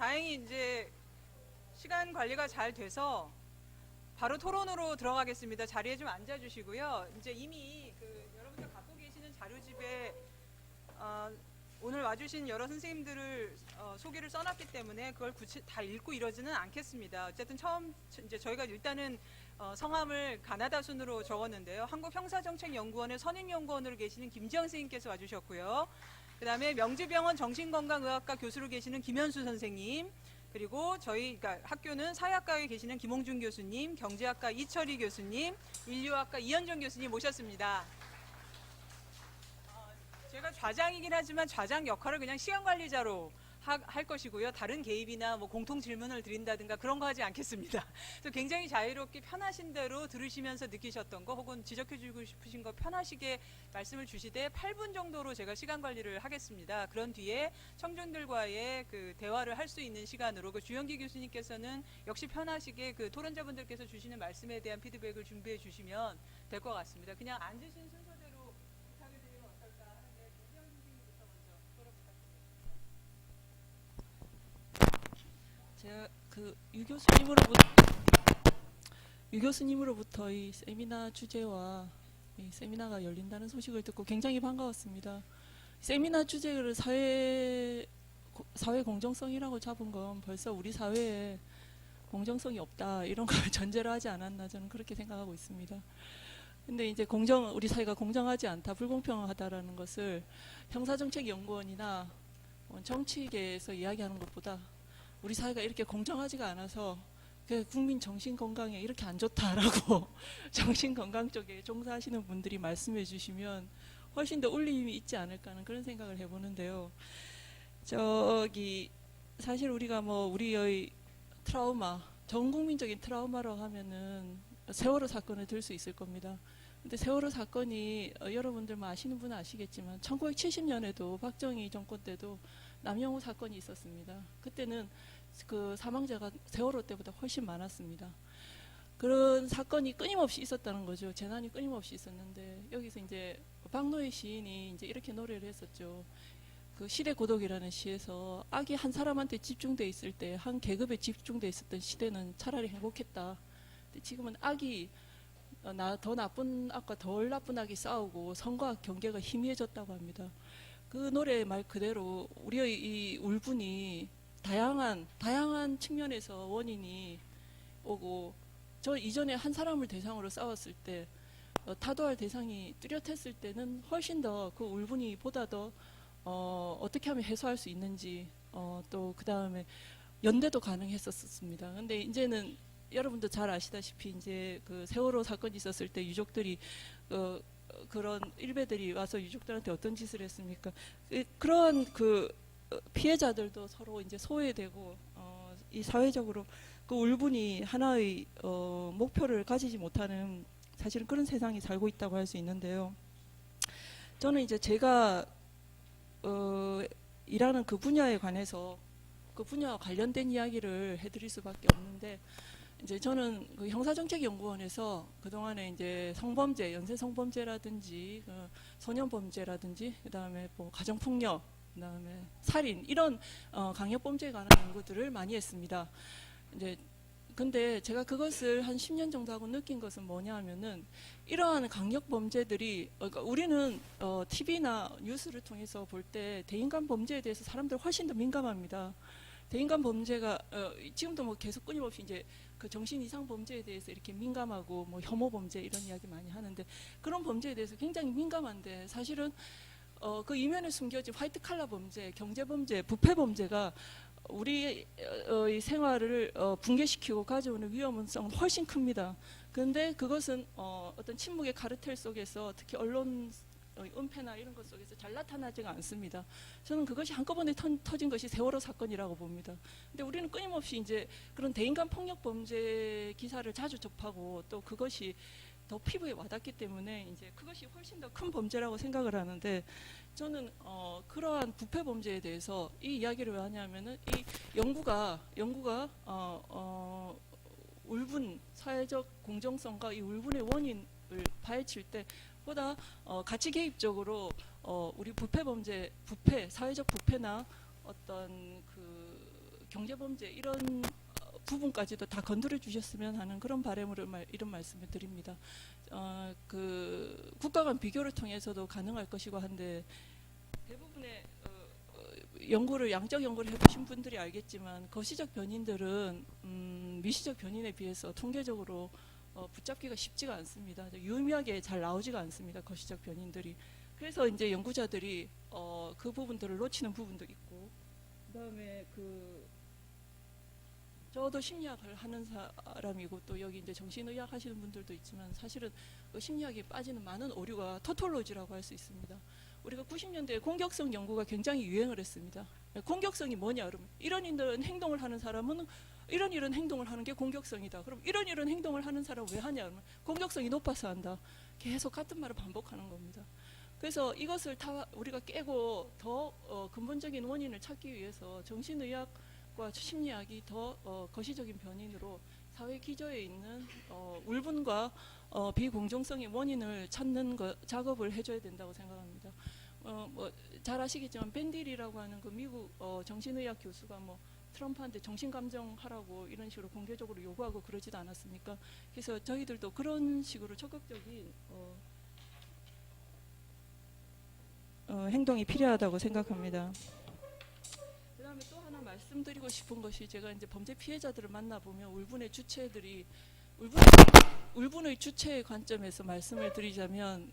다행히 이제 시간 관리가 잘 돼서 바로 토론으로 들어가겠습니다. 자리에 좀 앉아주시고요. 이제 이미 여러분들 갖고 계시는 자료집에 오늘 와주신 여러 선생님들을 소개를 써놨기 때문에 그걸 다 읽고 이러지는 않겠습니다. 어쨌든 이제 저희가 일단은 성함을 가나다 순으로 적었는데요. 한국형사정책연구원의 선임연구원으로 계시는 김지영 선생님께서 와주셨고요. 그 다음에 명지병원 정신건강의학과 교수로 계시는 김현수 선생님, 그리고 그러니까 학교는 사회학과에 계시는 김홍준 교수님, 경제학과 이철희 교수님, 인류학과 이현정 교수님 모셨습니다. 제가 좌장이긴 하지만 좌장 역할을 그냥 시간관리자로 할 것이고요. 다른 개입이나 뭐 공통 질문을 드린다든가 그런 거 하지 않겠습니다. 그래서 굉장히 자유롭게 편하신 대로 들으시면서 느끼셨던 거 혹은 지적해주고 싶으신 거 편하시게 말씀을 주시되 8분 정도로 제가 시간 관리를 하겠습니다. 그런 뒤에 청중들과의 대화를 할 수 있는 시간으로 주영기 교수님께서는 역시 편하시게 토론자분들께서 주시는 말씀에 대한 피드백을 준비해 주시면 될 것 같습니다. 그냥 앉으신 순서대로 부탁을 드리면 어떨까 하는데 김지영 선생님부터 먼저 토론 부탁드립니다. 제가 유 교수님으로부터 이 세미나 주제와 이 세미나가 열린다는 소식을 듣고 굉장히 반가웠습니다. 세미나 주제를 사회 공정성이라고 잡은 건 벌써 우리 사회에 공정성이 없다 이런 걸 전제로 하지 않았나 저는 그렇게 생각하고 있습니다. 근데 이제 우리 사회가 공정하지 않다, 불공평하다라는 것을 형사정책연구원이나 정치계에서 이야기하는 것보다 우리 사회가 이렇게 공정하지가 않아서 국민 정신건강에 이렇게 안 좋다라고 정신건강 쪽에 종사하시는 분들이 말씀해 주시면 훨씬 더 울림이 있지 않을까 하는 그런 생각을 해보는데요. 사실 우리가 우리의 트라우마, 전 국민적인 트라우마라고 하면은 세월호 사건을 들 수 있을 겁니다. 근데 세월호 사건이 여러분들 아시는 분은 아시겠지만 1970년에도 박정희 정권 때도 남영우 사건이 있었습니다. 그때는 사망자가 세월호 때보다 훨씬 많았습니다. 그런 사건이 끊임없이 있었다는 거죠. 재난이 끊임없이 있었는데 여기서 이제 박노해 시인이 이제 이렇게 노래를 했었죠. 시대 고독이라는 시에서 악이 한 사람한테 집중돼 있을 때, 한 계급에 집중돼 있었던 시대는 차라리 행복했다. 근데 지금은 악이 더 나쁜 악과 덜 나쁜 악이 싸우고 선과 경계가 희미해졌다고 합니다. 그 노래 말 그대로 우리의 이 울분이 다양한 측면에서 원인이 오고, 저 이전에 한 사람을 대상으로 싸웠을 때 타도할 대상이 뚜렷했을 때는 훨씬 더 그 울분이 보다 더 어떻게 하면 해소할 수 있는지 또 그 다음에 연대도 가능했었습니다. 근데 이제는 여러분도 잘 아시다시피 이제 세월호 사건이 있었을 때 유족들이 그런 일베들이 와서 유족들한테 어떤 짓을 했습니까? 그런 피해자들도 서로 이제 소외되고 이 사회적으로 그 울분이 하나의 목표를 가지지 못하는 사실은 그런 세상이 살고 있다고 할 수 있는데요. 저는 이제 제가 일하는 그 분야에 관해서 그 분야와 관련된 이야기를 해드릴 수밖에 없는데, 이제 저는 형사정책연구원에서 그동안에 이제 성범죄, 연쇄 성범죄라든지 소년범죄라든지 그다음에 가정폭력, 그다음에 살인 이런 강력범죄에 관한 연구들을 많이 했습니다. 이제 근데 제가 그것을 한 10년 정도 하고 느낀 것은 뭐냐 하면은 이러한 강력범죄들이 그러니까 우리는 TV나 뉴스를 통해서 볼 때 대인관 범죄에 대해서 사람들 훨씬 더 민감합니다. 대인관 범죄가 지금도 계속 끊임없이 이제 정신 이상 범죄에 대해서 이렇게 민감하고 혐오 범죄 이런 이야기 많이 하는데, 그런 범죄에 대해서 굉장히 민감한데 사실은 그 이면에 숨겨진 화이트 칼라 범죄, 경제 범죄, 부패 범죄가 우리의 생활을 붕괴시키고 가져오는 위험성은 훨씬 큽니다. 그런데 그것은 어떤 침묵의 카르텔 속에서, 특히 언론 은폐나 이런 것 속에서 잘 나타나지가 않습니다. 저는 그것이 한꺼번에 터진 것이 세월호 사건이라고 봅니다. 근데 우리는 끊임없이 이제 그런 대인간 폭력 범죄 기사를 자주 접하고 또 그것이 더 피부에 와닿기 때문에 이제 그것이 훨씬 더 큰 범죄라고 생각을 하는데, 저는 그러한 부패 범죄에 대해서 이 이야기를 왜 하냐면은 이 연구가 울분, 사회적 공정성과 이 울분의 원인을 파헤칠 때 보다 가치 개입적으로 우리 사회적 부패나 어떤 경제범죄 이런 부분까지도 다 건드려 주셨으면 하는 그런 바람으로 이런 말씀을 드립니다. 그 국가 간 비교를 통해서도 가능할 것이고 한데 대부분의 연구를 양적 연구를 해보신 분들이 알겠지만 거시적 변인들은 미시적 변인에 비해서 통계적으로 붙잡기가 쉽지가 않습니다. 유의미하게 잘 나오지가 않습니다. 거시적 변인들이. 그래서 이제 연구자들이 그 부분들을 놓치는 부분도 있고, 그다음에 저도 심리학을 하는 사람이고 또 여기 이제 정신의학 하시는 분들도 있지만 사실은 그 심리학에 빠지는 많은 오류가 토톨로지라고 할 수 있습니다. 우리가 90년대에 공격성 연구가 굉장히 유행을 했습니다. 공격성이 뭐냐 그러면 이런 행동을 하는 사람은 이런 행동을 하는 게 공격성이다. 그럼 이런 행동을 하는 사람은 왜 하냐 그러면 공격성이 높아서 한다. 계속 같은 말을 반복하는 겁니다. 그래서 이것을 다 우리가 깨고 더 근본적인 원인을 찾기 위해서 정신의학과 심리학이 더 거시적인 변인으로 사회 기저에 있는 울분과 비공정성의 원인을 찾는 작업을 해줘야 된다고 생각합니다. 잘 아시겠지만 벤딜이라고 하는 그 미국 정신의학 교수가 트럼프한테 정신감정하라고 이런 식으로 공개적으로 요구하고 그러지도 않았습니까? 그래서 저희들도 그런 식으로 적극적인 행동이 필요하다고 생각합니다. 그 다음에 또 하나 말씀드리고 싶은 것이 제가 이제 범죄 피해자들을 만나보면 울분의 주체의 관점에서 말씀을 드리자면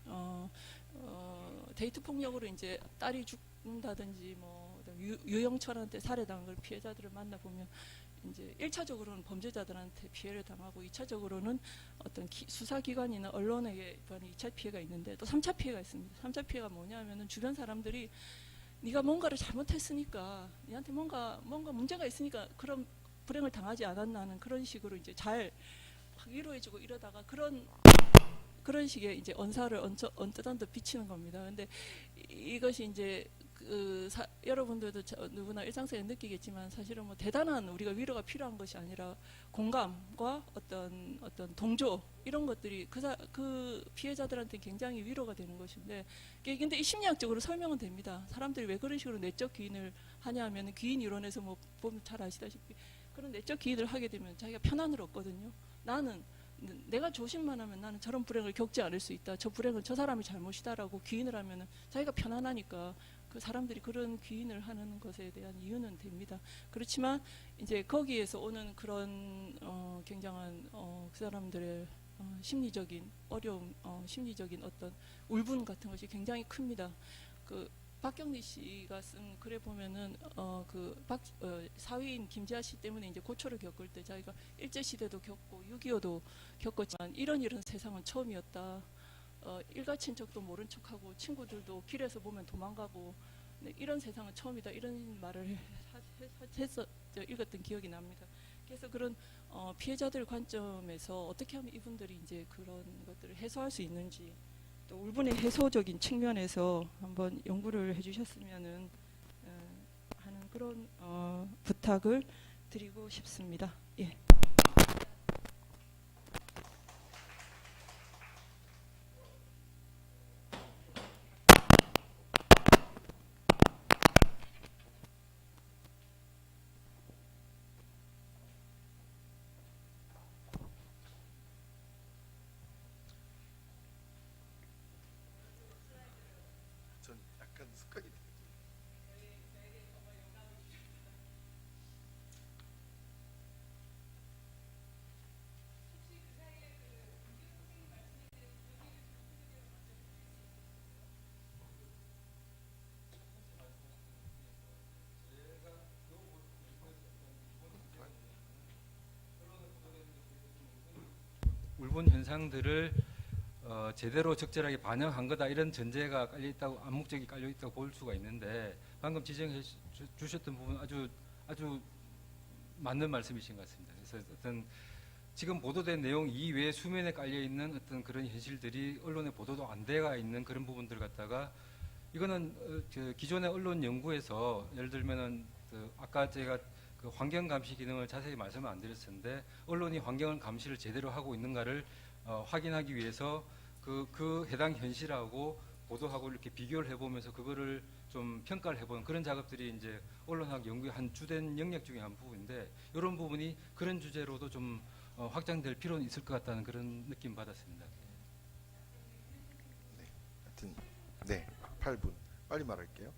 데이트 폭력으로 이제 딸이 죽는다든지 유영철한테 살해당한 걸 피해자들을 만나보면 이제 1차적으로는 범죄자들한테 피해를 당하고 2차적으로는 어떤 수사기관이나 언론에게 2차 피해가 있는데 또 3차 피해가 있습니다. 3차 피해가 뭐냐면은 주변 사람들이 네가 뭔가를 잘못했으니까 네한테 뭔가 문제가 있으니까 그런 불행을 당하지 않았나 하는 그런 식으로 이제 잘 위로해주고 이러다가 그런 식의 이제 언사를 언뜻 비치는 겁니다. 근데 이것이 이제 여러분들도 누구나 일상생활에 느끼겠지만 사실은 대단한 우리가 위로가 필요한 것이 아니라 공감과 어떤 동조 이런 것들이 그 피해자들한테 굉장히 위로가 되는 것인데 근데 이 심리학적으로 설명은 됩니다. 사람들이 왜 그런 식으로 내적 기인을 하냐면 기인 이론에서 보면 잘 아시다시피 그런 내적 기인을 하게 되면 자기가 편안을 얻거든요. 내가 조심만 하면 나는 저런 불행을 겪지 않을 수 있다. 저 불행은 저 사람이 잘못이다라고 기인을 하면은 자기가 편안하니까 그 사람들이 그런 기인을 하는 것에 대한 이유는 됩니다. 그렇지만 이제 거기에서 오는 그런 굉장한 그 사람들의 심리적인 어려움, 심리적인 어떤 울분 같은 것이 굉장히 큽니다. 박경리 씨가 쓴 글에 보면은 사위인 김지아 씨 때문에 이제 고초를 겪을 때 자기가 일제 시대도 겪고 6.25도 겪었지만 이런 세상은 처음이었다. 일가 친척도 모른 척하고 친구들도 길에서 보면 도망가고 이런 세상은 처음이다. 이런 말을 해서 읽었던 기억이 납니다. 그래서 그런 피해자들 관점에서 어떻게 하면 이분들이 이제 그런 것들을 해소할 수 있는지 또 울분의 해소적인 측면에서 한번 연구를 해주셨으면은 하는 그런 부탁을 드리고 싶습니다. 예. 전 약간 습관이 돼요. 울분 현상들을 제대로 적절하게 반영한 거다 이런 전제가 깔려 있다고 암묵적이 깔려 있다고 볼 수가 있는데 방금 지적해 주셨던 부분 아주 맞는 말씀이신 것 같습니다. 그래서 어떤 지금 보도된 내용 이외에 수면에 깔려 있는 어떤 그런 현실들이 언론에 보도도 안 돼가 있는 그런 부분들 갖다가 이거는 기존의 언론 연구에서 예를 들면은 아까 제가 그 환경 감시 기능을 자세히 말씀을 안 드렸었는데 언론이 환경 감시를 제대로 하고 있는가를 확인하기 위해서 그 해당 현실하고 보도하고 이렇게 비교를 해보면서 그거를 좀 평가를 해보는 그런 작업들이 이제 언론학 연구의 한 주된 영역 중에 한 부분인데, 이런 부분이 그런 주제로도 좀 확장될 필요는 있을 것 같다는 그런 느낌 받았습니다. 하여튼 네, 8분 빨리 말할게요.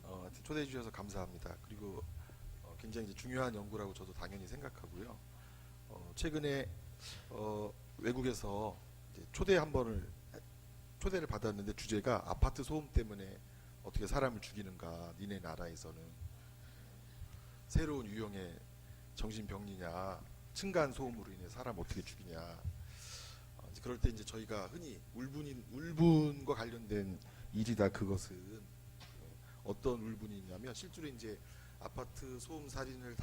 하여튼 초대해 주셔서 감사합니다. 그리고 굉장히 이제 중요한 연구라고 저도 당연히 생각하고요. 최근에 외국에서 이제 초대를 받았는데 주제가 아파트 소음 때문에 어떻게 사람을 죽이는가, 니네 나라에서는 새로운 유형의 정신병리냐, 층간 소음으로 인해 사람 어떻게 죽이냐. 이제 그럴 때 이제 저희가 흔히 울분과 관련된 일이다. 그것은 어떤 울분이냐면 실제로 이제 아파트 소음 살인을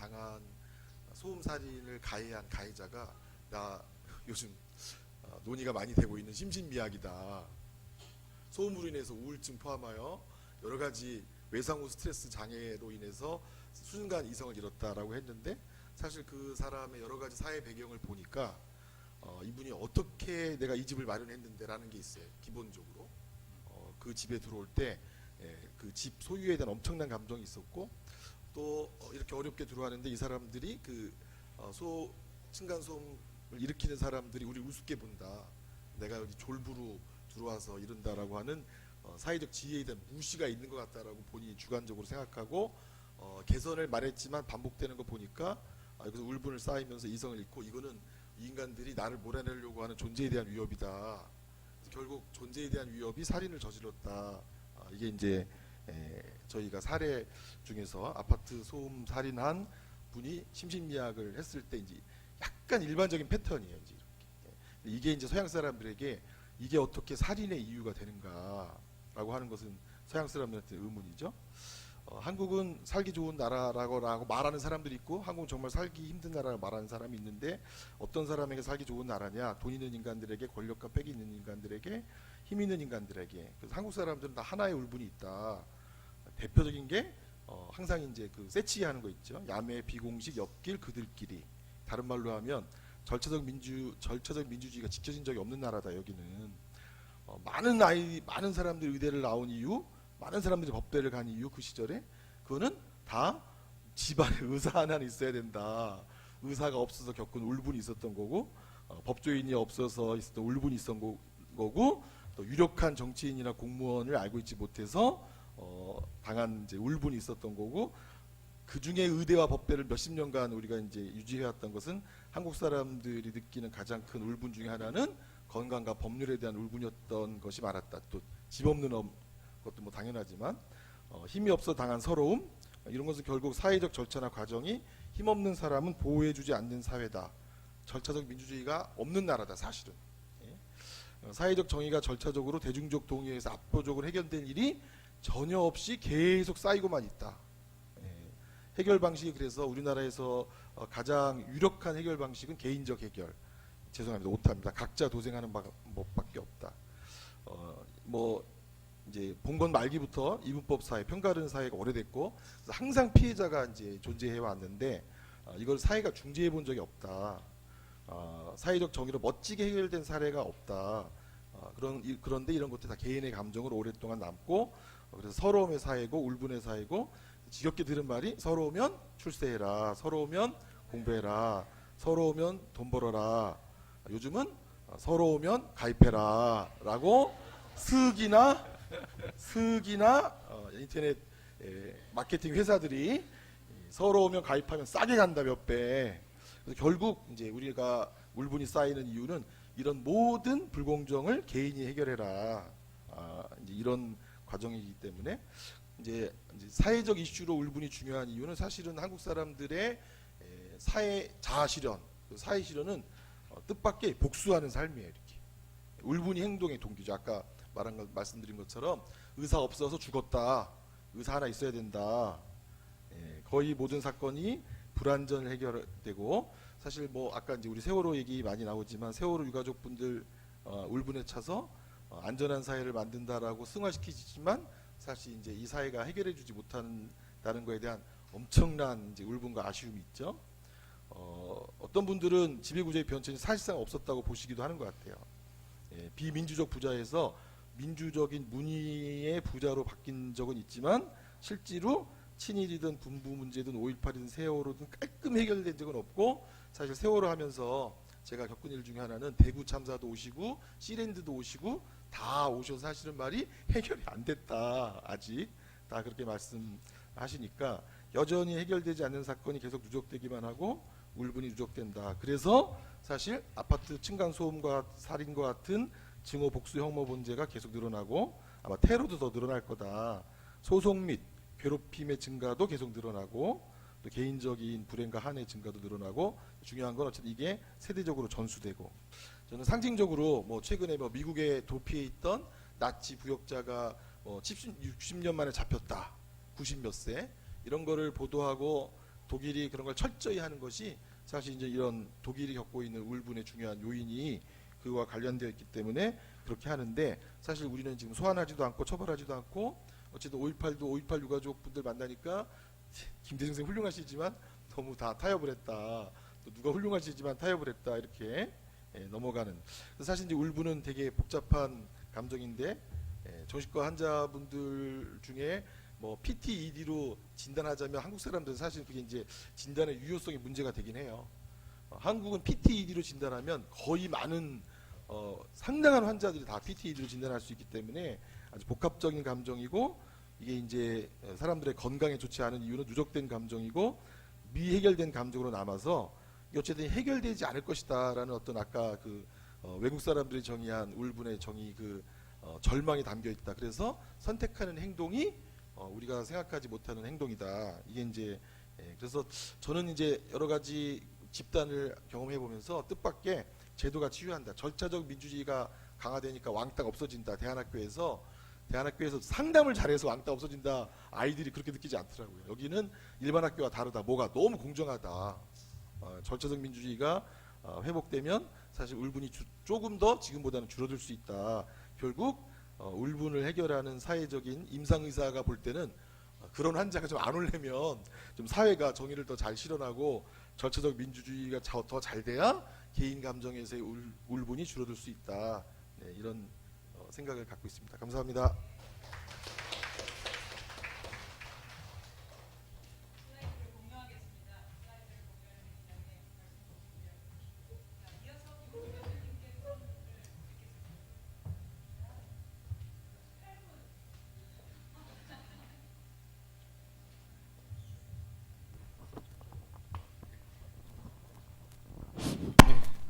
가해한 가해자가 나 요즘 논의가 많이 되고 있는 심신미약이다. 소음으로 인해서 우울증 포함하여 여러 가지 외상 후 스트레스 장애로 인해서 순간 이성을 잃었다라고 했는데, 사실 그 사람의 여러 가지 사회 배경을 보니까 이분이 어떻게 내가 이 집을 마련했는데라는 게 있어요. 기본적으로 그 집에 들어올 때 그 집 소유에 대한 엄청난 감정이 있었고, 또 이렇게 어렵게 들어왔는데 이 사람들이 그 층간 소음을 일으키는 사람들이 우리 우습게 본다. 내가 여기 졸부로 들어와서 이른다라고 하는 사회적 지위에 대한 무시가 있는 것 같다라고 본인이 주관적으로 생각하고 개선을 말했지만 반복되는 거 보니까 여기서 울분을 쌓이면서 이성을 잃고, 이거는 이 인간들이 나를 몰아내려고 하는 존재에 대한 위협이다. 결국 존재에 대한 위협이 살인을 저질렀다. 이게 이제 저희가 사례 중에서 아파트 소음 살인한 분이 심신미약을 했을 때 이제 약간 일반적인 패턴이에요. 이제 이게 이제 서양 사람들에게 이게 어떻게 살인의 이유가 되는가라고 하는 것은 서양 사람들한테 의문이죠. 한국은 살기 좋은 나라라고 말하는 사람들이 있고, 한국은 정말 살기 힘든 나라라고 말하는 사람이 있는데, 어떤 사람에게 살기 좋은 나라냐? 돈 있는 인간들에게, 권력과 빽이 있는 인간들에게, 힘 있는 인간들에게. 그래서 한국 사람들은 다 하나의 울분이 있다. 대표적인 게 항상 이제 그 세치하는 거 있죠. 야매, 비공식, 옆길, 그들끼리. 다른 말로 하면 절차적 민주주의가 지켜진 적이 없는 나라다. 여기는 많은 사람들이 의대를 나온 이유, 많은 사람들이 법대를 간 이유, 그 시절에 그거는 다 집안에 의사 하나는 있어야 된다. 의사가 없어서 겪은 울분이 있었던 거고, 법조인이 없어서 있었던 울분이 있었던 거고, 또 유력한 정치인이나 공무원을 알고 있지 못해서 당한 이제 울분이 있었던 거고, 그 중에 의대와 법대를 몇십 년간 우리가 이제 유지해왔던 것은 한국 사람들이 느끼는 가장 큰 울분 중에 하나는 건강과 법률에 대한 울분이었던 것이 많았다. 또 집 없는 것도 뭐 당연하지만 힘이 없어 당한 서러움, 이런 것은 결국 사회적 절차나 과정이 힘없는 사람은 보호해주지 않는 사회다. 절차적 민주주의가 없는 나라다. 사실은 사회적 정의가 절차적으로 대중적 동의에서 압도적으로 해결된 일이 전혀 없이 계속 쌓이고만 있다. 해결 방식이 그래서 우리나라에서 가장 유력한 해결 방식은 개인적 해결. 죄송합니다. 오타입니다. 각자 도생하는 법밖에 없다. 뭐 이제 봉건 말기부터 이분법 사회, 평가르는 사회가 오래됐고, 항상 피해자가 이제 존재해 왔는데 이걸 사회가 중재해 본 적이 없다. 사회적 정의로 멋지게 해결된 사례가 없다. 그런데 이런 것들 다 개인의 감정으로 오랫동안 남고, 그래서 서러움의 사회고 울분의 사회고, 지겹게 들은 말이 서러우면 출세해라, 서러우면 공부해라, 서러우면 돈 벌어라. 요즘은 서러우면 가입해라 라고 스기나 인터넷 마케팅 회사들이 서러우면 가입하면 싸게 간다, 몇 배. 그래서 결국 이제 우리가 울분이 쌓이는 이유는 이런 모든 불공정을 개인이 해결해라. 이제 이런 과정이기 때문에 이제 사회적 이슈로 울분이 중요한 이유는 사실은 한국 사람들의 사회 자아 실현, 그 사회 실현은 뜻밖의 복수하는 삶이에요. 이렇게 울분이 행동의 동기죠. 아까 말씀드린 것처럼 의사 없어서 죽었다. 의사 하나 있어야 된다. 거의 모든 사건이 불완전을 해결되고, 사실 뭐 아까 이제 우리 세월호 얘기 많이 나오지만 세월호 유가족분들 울분에 차서 안전한 사회를 만든다라고 승화시키지만 사실 이제 이 사회가 해결해주지 못한다는 거에 대한 엄청난 이제 울분과 아쉬움이 있죠. 어떤 분들은 지배구조의 변천이 사실상 없었다고 보시기도 하는 것 같아요. 비민주적 부자에서 민주적인 문의의 부자로 바뀐 적은 있지만 실제로 친일이든 군부 문제든 5.18이든 세월호든 깔끔히 해결된 적은 없고, 사실 세월호 하면서 제가 겪은 일 중에 하나는 대구 참사도 오시고 시랜드도 오시고 다 오셔서 사실은 말이 해결이 안 됐다, 아직 다 그렇게 말씀하시니까 여전히 해결되지 않는 사건이 계속 누적되기만 하고 울분이 누적된다. 그래서 사실 아파트 층간소음과 살인과 같은 증오 복수 혐오 범죄가 계속 늘어나고 아마 테러도 더 늘어날 거다. 소송 및 괴롭힘의 증가도 계속 늘어나고 또 개인적인 불행과 한의 증가도 늘어나고, 중요한 건 어쨌든 이게 세대적으로 전수되고, 저는 상징적으로 뭐 최근에 뭐 미국에 도피해 있던 나치 부역자가 60년 만에 잡혔다, 90 몇 세, 이런 거를 보도하고 독일이 그런 걸 철저히 하는 것이 사실 이제 이런 독일이 겪고 있는 울분의 중요한 요인이 그와 관련되어 있기 때문에 그렇게 하는데, 사실 우리는 지금 소환하지도 않고 처벌하지도 않고 어쨌든 5.18도 5.18 유가족 분들 만나니까 김대중 선생님 훌륭하시지만 너무 다 타협을 했다, 또 누가 훌륭하시지만 타협을 했다, 이렇게 넘어가는. 사실 이제 울분은 되게 복잡한 감정인데, 정신과 환자분들 중에 뭐 PTED로 진단하자면 한국 사람들은 사실 그게 이제 진단의 유효성이 문제가 되긴 해요. 한국은 PTED로 진단하면 거의 많은 상당한 환자들이 다 PTED로 진단할 수 있기 때문에 아주 복합적인 감정이고, 이게 이제 사람들의 건강에 좋지 않은 이유는 누적된 감정이고 미해결된 감정으로 남아서 어쨌든 해결되지 않을 것이다라는 어떤 아까 그 외국 사람들이 정의한 울분의 정의, 그 절망이 담겨 있다. 그래서 선택하는 행동이 우리가 생각하지 못하는 행동이다. 이게 이제 그래서 저는 이제 여러 가지 집단을 경험해 보면서 뜻밖의 제도가 치유한다. 절차적 민주주의가 강화되니까 왕따가 없어진다. 대안학교에서 상담을 잘해서 왕따 없어진다. 아이들이 그렇게 느끼지 않더라고요. 여기는 일반 학교와 다르다. 뭐가 너무 공정하다. 절차적 민주주의가 회복되면 사실 울분이 조금 더 지금보다는 줄어들 수 있다. 결국 울분을 해결하는 사회적인 임상의사가 볼 때는 그런 환자가 좀 안 오려면 좀 사회가 정의를 더 잘 실현하고 절차적 민주주의가 더 잘 돼야 개인 감정에서의 울분이 줄어들 수 있다. 네, 이런 생각을 갖고 있습니다. 감사합니다.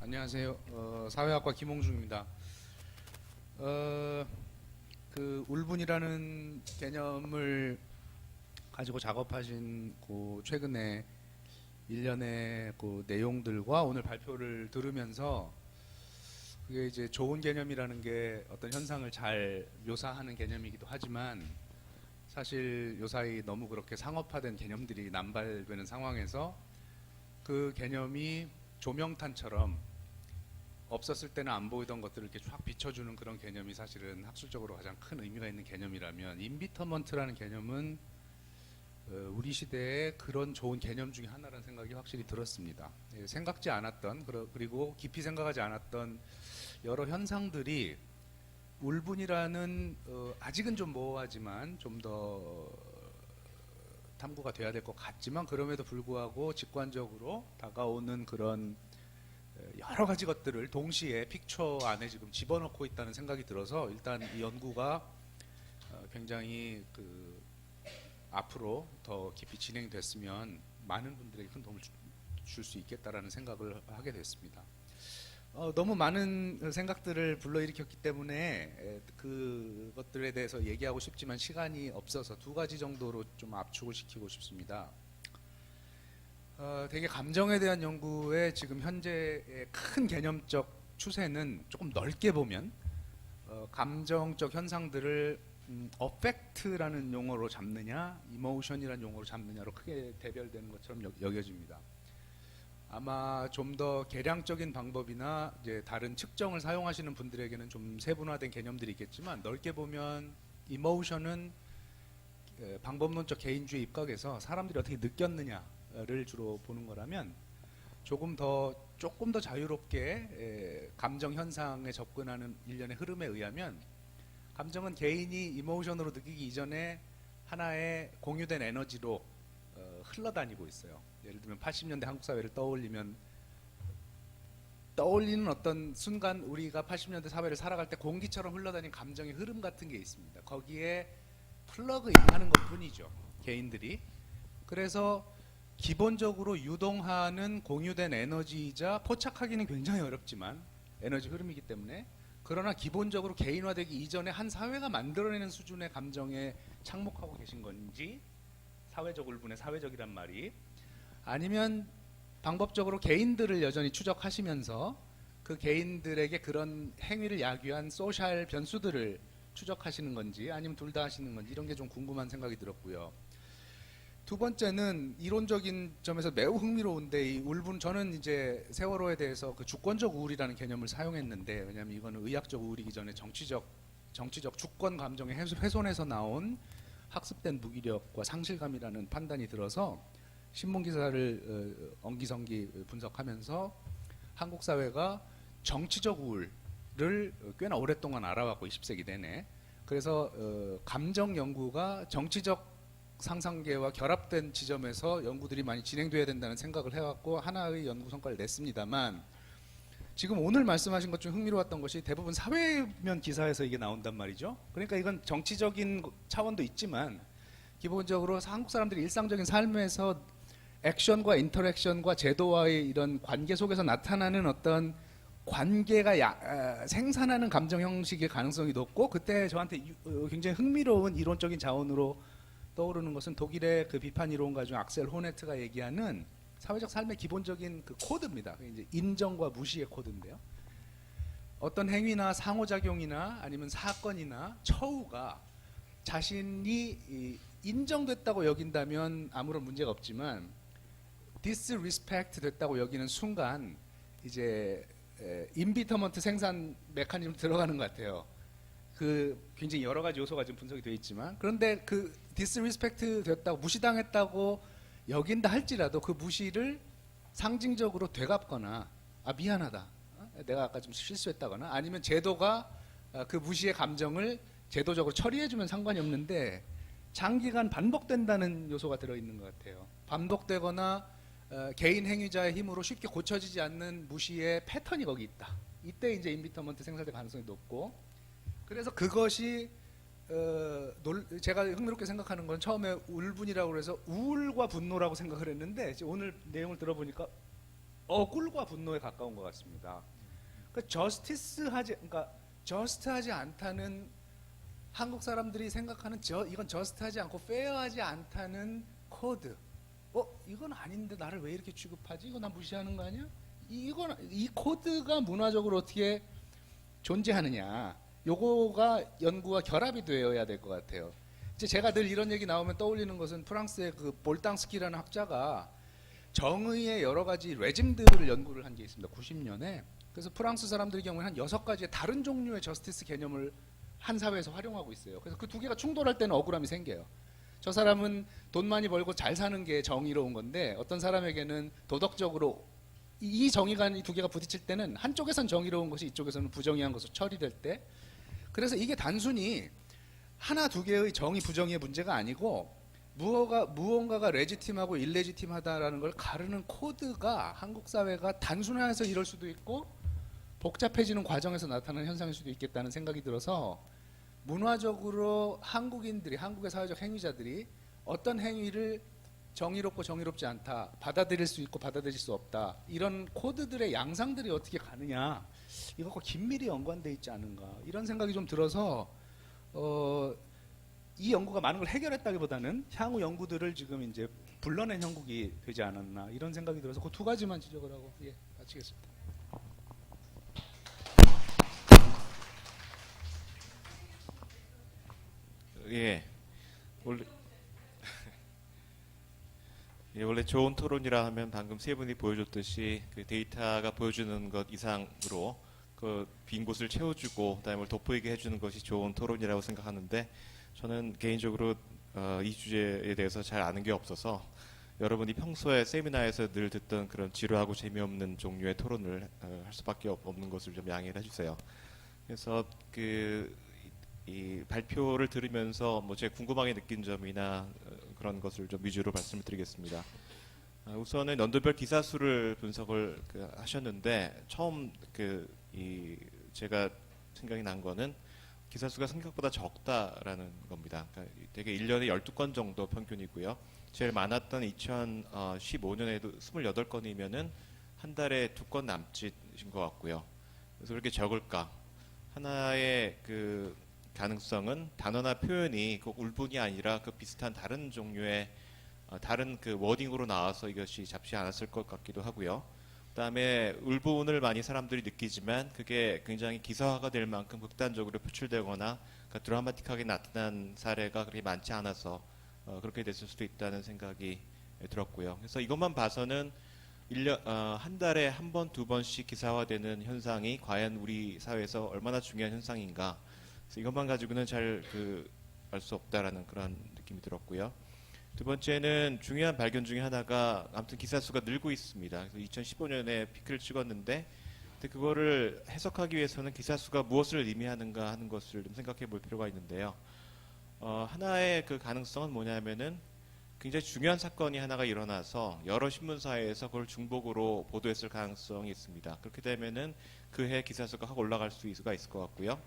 안녕하세요. 사회학과 김홍중입니다. 그 울분이라는 개념을 가지고 작업하신 그 최근에 일련의 그 내용들과 오늘 발표를 들으면서 그게 이제 좋은 개념이라는 게 어떤 현상을 잘 묘사하는 개념이기도 하지만 사실 요사이 너무 그렇게 상업화된 개념들이 남발되는 상황에서 그 개념이 조명탄처럼 없었을 때는 안 보이던 것들을 이렇게 쫙 비춰주는 그런 개념이 사실은 학술적으로 가장 큰 의미가 있는 개념이라면, 인비터먼트라는 개념은 우리 시대의 그런 좋은 개념 중에 하나라는 생각이 확실히 들었습니다. 생각지 않았던, 그리고 깊이 생각하지 않았던 여러 현상들이 울분이라는 아직은 좀 모호하지만 좀 더 탐구가 돼야 될 것 같지만 그럼에도 불구하고 직관적으로 다가오는 그런 여러 가지 것들을 동시에 픽처 안에 지금 집어넣고 있다는 생각이 들어서 일단 이 연구가 굉장히 그 앞으로 더 깊이 진행됐으면 많은 분들에게 큰 도움을 줄 수 있겠다라는 생각을 하게 됐습니다. 너무 많은 생각들을 불러일으켰기 때문에 그것들에 대해서 얘기하고 싶지만 시간이 없어서 두 가지 정도로 좀 압축을 시키고 싶습니다. 되게 감정에 대한 연구의 지금 현재의 큰 개념적 추세는 조금 넓게 보면 감정적 현상들을 어펙트라는 용어로 잡느냐, 이모션이라는 용어로 잡느냐로 크게 대별되는 것처럼 여겨집니다. 아마 좀 더 계량적인 방법이나 이제 다른 측정을 사용하시는 분들에게는 좀 세분화된 개념들이 있겠지만, 넓게 보면 이모션은 방법론적 개인주의 입각에서 사람들이 어떻게 느꼈느냐를 주로 보는 거라면, 조금 더 자유롭게 감정 현상에 접근하는 일련의 흐름에 의하면 감정은 개인이 이모션으로 느끼기 이전에 하나의 공유된 에너지로 흘러다니고 있어요. 예를 들면 80년대 한국 사회를 떠올리는 어떤 순간 우리가 80년대 사회를 살아갈 때 공기처럼 흘러다니는 감정의 흐름 같은 게 있습니다. 거기에 플러그인하는 것뿐이죠. 개인들이. 그래서 기본적으로 유동하는 공유된 에너지이자 포착하기는 굉장히 어렵지만 에너지 흐름이기 때문에 그러나 기본적으로 개인화되기 이전에 한 사회가 만들어내는 수준의 감정에 착목하고 계신 건지 사회적 울분의 사회적이란 말이 아니면 방법적으로 개인들을 여전히 추적하시면서 그 개인들에게 그런 행위를 야기한 소셜 변수들을 추적하시는 건지 아니면 둘 다 하시는 건지 이런 게 좀 궁금한 생각이 들었고요. 두 번째는 이론적인 점에서 매우 흥미로운데 이 울분 저는 이제 세월호에 대해서 그 주권적 우울이라는 개념을 사용했는데 왜냐하면 이거는 의학적 우울이기 전에 정치적 주권 감정의 훼손에서 나온 학습된 무기력과 상실감이라는 판단이 들어서 신문 기사를 엉기성기 분석하면서 한국 사회가 정치적 우울을 꽤나 오랫동안 알아왔고 20세기 내내 그래서 감정 연구가 정치적 상상계와 결합된 지점에서 연구들이 많이 진행돼야 된다는 생각을 해왔고 하나의 연구 성과를 냈습니다만 지금 오늘 말씀하신 것 중 흥미로웠던 것이 대부분 사회면 기사에서 이게 나온단 말이죠. 그러니까 이건 정치적인 차원도 있지만 기본적으로 한국 사람들이 일상적인 삶에서 액션과 인터랙션과 제도와의 이런 관계 속에서 나타나는 어떤 관계가 생산하는 감정 형식의 가능성이 높고 그때 저한테 굉장히 흥미로운 이론적인 자원으로 떠오르는 것은 독일의 그 비판 이론가 중 악셀 호네트가 얘기하는 사회적 삶의 기본적인 그 코드입니다. 이제 인정과 무시의 코드인데요. 어떤 행위나 상호작용이나 아니면 사건이나 처우가 자신이 인정됐다고 여긴다면 아무런 문제가 없지만 disrespect 됐다고 여기는 순간 이제 인비터먼트 생산 메커니즘 들어가는 것 같아요. 그 굉장히 여러 가지 요소가 지금 분석이 되어 있지만 그런데 그 disrespect 됐다고 무시당했다고 여긴다 할지라도 그 무시를 상징적으로 되갚거나 미안하다 내가 아까 좀 실수했다거나 아니면 제도가 그 무시의 감정을 제도적으로 처리해주면 상관이 없는데 장기간 반복된다는 요소가 들어있는 것 같아요. 반복되거나 개인 행위자의 힘으로 쉽게 고쳐지지 않는 무시의 패턴이 거기 있다. 이때 이제 인비터먼트 생산될 가능성이 높고 그래서 그것이 제가 흥미롭게 생각하는 건 처음에 울분이라고 그래서 우울과 분노라고 생각을 했는데 오늘 내용을 들어보니까 억울과 분노에 가까운 것 같습니다. 그러니까 저스트하지 않다는 한국 사람들이 생각하는 이건 저스트하지 않고 페어하지 않다는 코드. 이건 아닌데 나를 왜 이렇게 취급하지? 이거 나 무시하는 거 아니야? 이 코드가 문화적으로 어떻게 존재하느냐? 요거가 연구와 결합이 되어야 될 것 같아요. 이제 제가 늘 이런 얘기 나오면 떠올리는 것은 프랑스의 그 볼당스키라는 학자가 정의의 여러 가지 레짐들을 연구를 한 게 있습니다. 90년에. 그래서 프랑스 사람들의 경우에 한 6가지의 다른 종류의 저스티스 개념을 한 사회에서 활용하고 있어요. 그래서 그 두 개가 충돌할 때는 억울함이 생겨요. 저 사람은 돈 많이 벌고 잘 사는 게 정의로운 건데 어떤 사람에게는 도덕적으로 이 정의가 이 두 개가 부딪힐 때는 한쪽에선 정의로운 것이 이쪽에서는 부정의한 것으로 처리될 때 그래서 이게 단순히 하나 두 개의 정의 부정의의 문제가 아니고 무언가가 레지팀하고 일레지팀하다라는 걸 가르는 코드가 한국 사회가 단순화해서 이럴 수도 있고 복잡해지는 과정에서 나타나는 현상일 수도 있겠다는 생각이 들어서 문화적으로 한국인들이 한국의 사회적 행위자들이 어떤 행위를 정의롭고 정의롭지 않다 받아들일 수 있고 받아들일 수 없다 이런 코드들의 양상들이 어떻게 가느냐 이것과 긴밀히 연관돼 있지 않은가 이런 생각이 좀 들어서 이 연구가 많은 걸 해결했다기보다는 향후 연구들을 지금 이제 불러낸 형국이 되지 않았나 이런 생각이 들어서 그 두 가지만 지적을 하고 마치겠습니다. 원래 좋은 토론이라 하면 방금 세 분이 보여줬듯이 그 데이터가 보여주는 것 이상으로 그 빈 곳을 채워주고 그다음에 돋보이게 해주는 것이 좋은 토론이라고 생각하는데 저는 개인적으로 이 주제에 대해서 잘 아는 게 없어서 여러분이 평소에 세미나에서 늘 듣던 그런 지루하고 재미없는 종류의 토론을 할 수밖에 없는 것을 좀 양해를 해주세요. 그래서 이 발표를 들으면서 뭐 제가 궁금하게 느낀 점이나 그런 것을 좀 위주로 말씀을 드리겠습니다. 우선은 연도별 기사 수를 분석을 하셨는데 처음 제가 생각이 난 거는 기사 수가 생각보다 적다라는 겁니다. 그러니까 되게 1년에 12건 정도 평균이고요. 제일 많았던 2015년에도 28건이면은 한 달에 2건 남짓인 것 같고요. 그래서 그렇게 적을까? 하나의 그 가능성은 단어나 표현이 꼭 울분이 아니라 그 비슷한 다른 종류의 다른 그 워딩으로 나와서 이것이 잡지 않았을 것 같기도 하고요. 그다음에 울분을 많이 사람들이 느끼지만 그게 굉장히 기사화가 될 만큼 극단적으로 표출되거나 그러니까 드라마틱하게 나타난 사례가 그렇게 많지 않아서 그렇게 됐을 수도 있다는 생각이 들었고요. 그래서 이것만 봐서는 한 달에 한 번, 2번씩 기사화되는 현상이 과연 우리 사회에서 얼마나 중요한 현상인가. 그래서 이것만 가지고는 잘 알 수 없다라는 그런 느낌이 들었고요. 두 번째는 중요한 발견 중에 하나가 아무튼 기사 수가 늘고 있습니다. 그래서 2015년에 피크를 찍었는데 근데 그거를 해석하기 위해서는 기사 수가 무엇을 의미하는가 하는 것을 좀 생각해 볼 필요가 있는데요. 하나의 그 가능성은 뭐냐면은 굉장히 중요한 사건이 하나가 일어나서 여러 신문사에서 그걸 중복으로 보도했을 가능성이 있습니다. 그렇게 되면은 그 해 기사 수가 확 올라갈 수가 있을 것 같고요.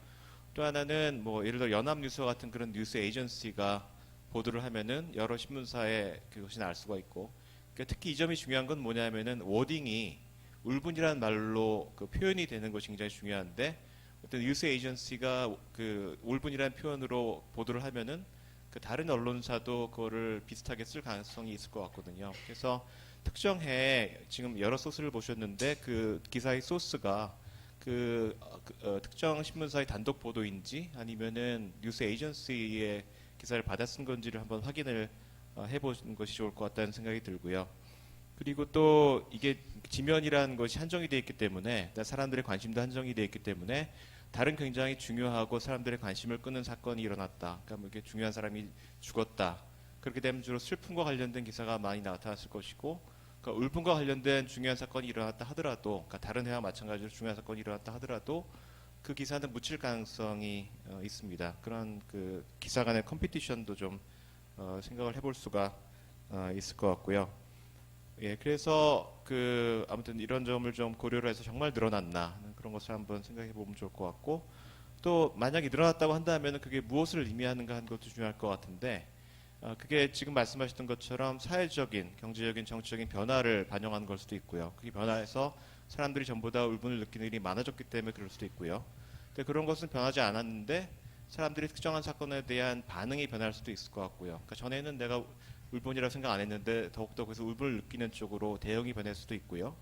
또 하나는 뭐 예를 들어 연합뉴스와 같은 그런 뉴스 에이전시가 보도를 하면은 여러 신문사에 그것이 날 수가 있고 그러니까 특히 이 점이 중요한 건 뭐냐면은 워딩이 울분이라는 말로 그 표현이 되는 것이 굉장히 중요한데 어떤 뉴스 에이전시가 그 울분이라는 표현으로 보도를 하면은 그 다른 언론사도 그거를 비슷하게 쓸 가능성이 있을 것 같거든요. 그래서 특정 해에 지금 여러 소스를 보셨는데 그 기사의 소스가 특정 신문사의 단독 보도인지 아니면은 뉴스 에이전시의 기사를 받아 쓴 건지를 한번 확인을 해보는 것이 좋을 것 같다는 생각이 들고요. 그리고 또 이게 지면이라는 것이 한정이 되어 있기 때문에 사람들의 관심도 한정이 되어 있기 때문에 다른 굉장히 중요하고 사람들의 관심을 끄는 사건이 일어났다. 그러니까 뭐 이게 중요한 사람이 죽었다. 그렇게 되면 주로 슬픔과 관련된 기사가 많이 나타났을 것이고 그러니까 울분과 관련된 중요한 사건이 일어났다 하더라도 그러니까 다른 해와 마찬가지로 중요한 사건이 일어났다 하더라도 그 기사는 묻힐 가능성이 있습니다. 그런 그 기사 간의 컴피티션도 좀 생각을 해볼 수가 있을 것 같고요. 예, 그래서 아무튼 이런 점을 좀 고려를 해서 정말 늘어났나 하는 그런 것을 한번 생각해 보면 좋을 것 같고 또 만약에 늘어났다고 한다면 그게 무엇을 의미하는가 하는 것도 중요할 것 같은데 그게 지금 말씀하셨던 것처럼 사회적인, 경제적인, 정치적인 변화를 반영하는 걸 수도 있고요. 그게 변화해서 사람들이 전부 다 울분을 느끼는 일이 많아졌기 때문에 그럴 수도 있고요. 근데 그런 것은 변하지 않았는데 사람들이 특정한 사건에 대한 반응이 변할 수도 있을 것 같고요. 그러니까 전에는 내가 울분이라고 생각 안 했는데 더욱더 그래서 울분을 느끼는 쪽으로 대응이 변할 수도 있고요.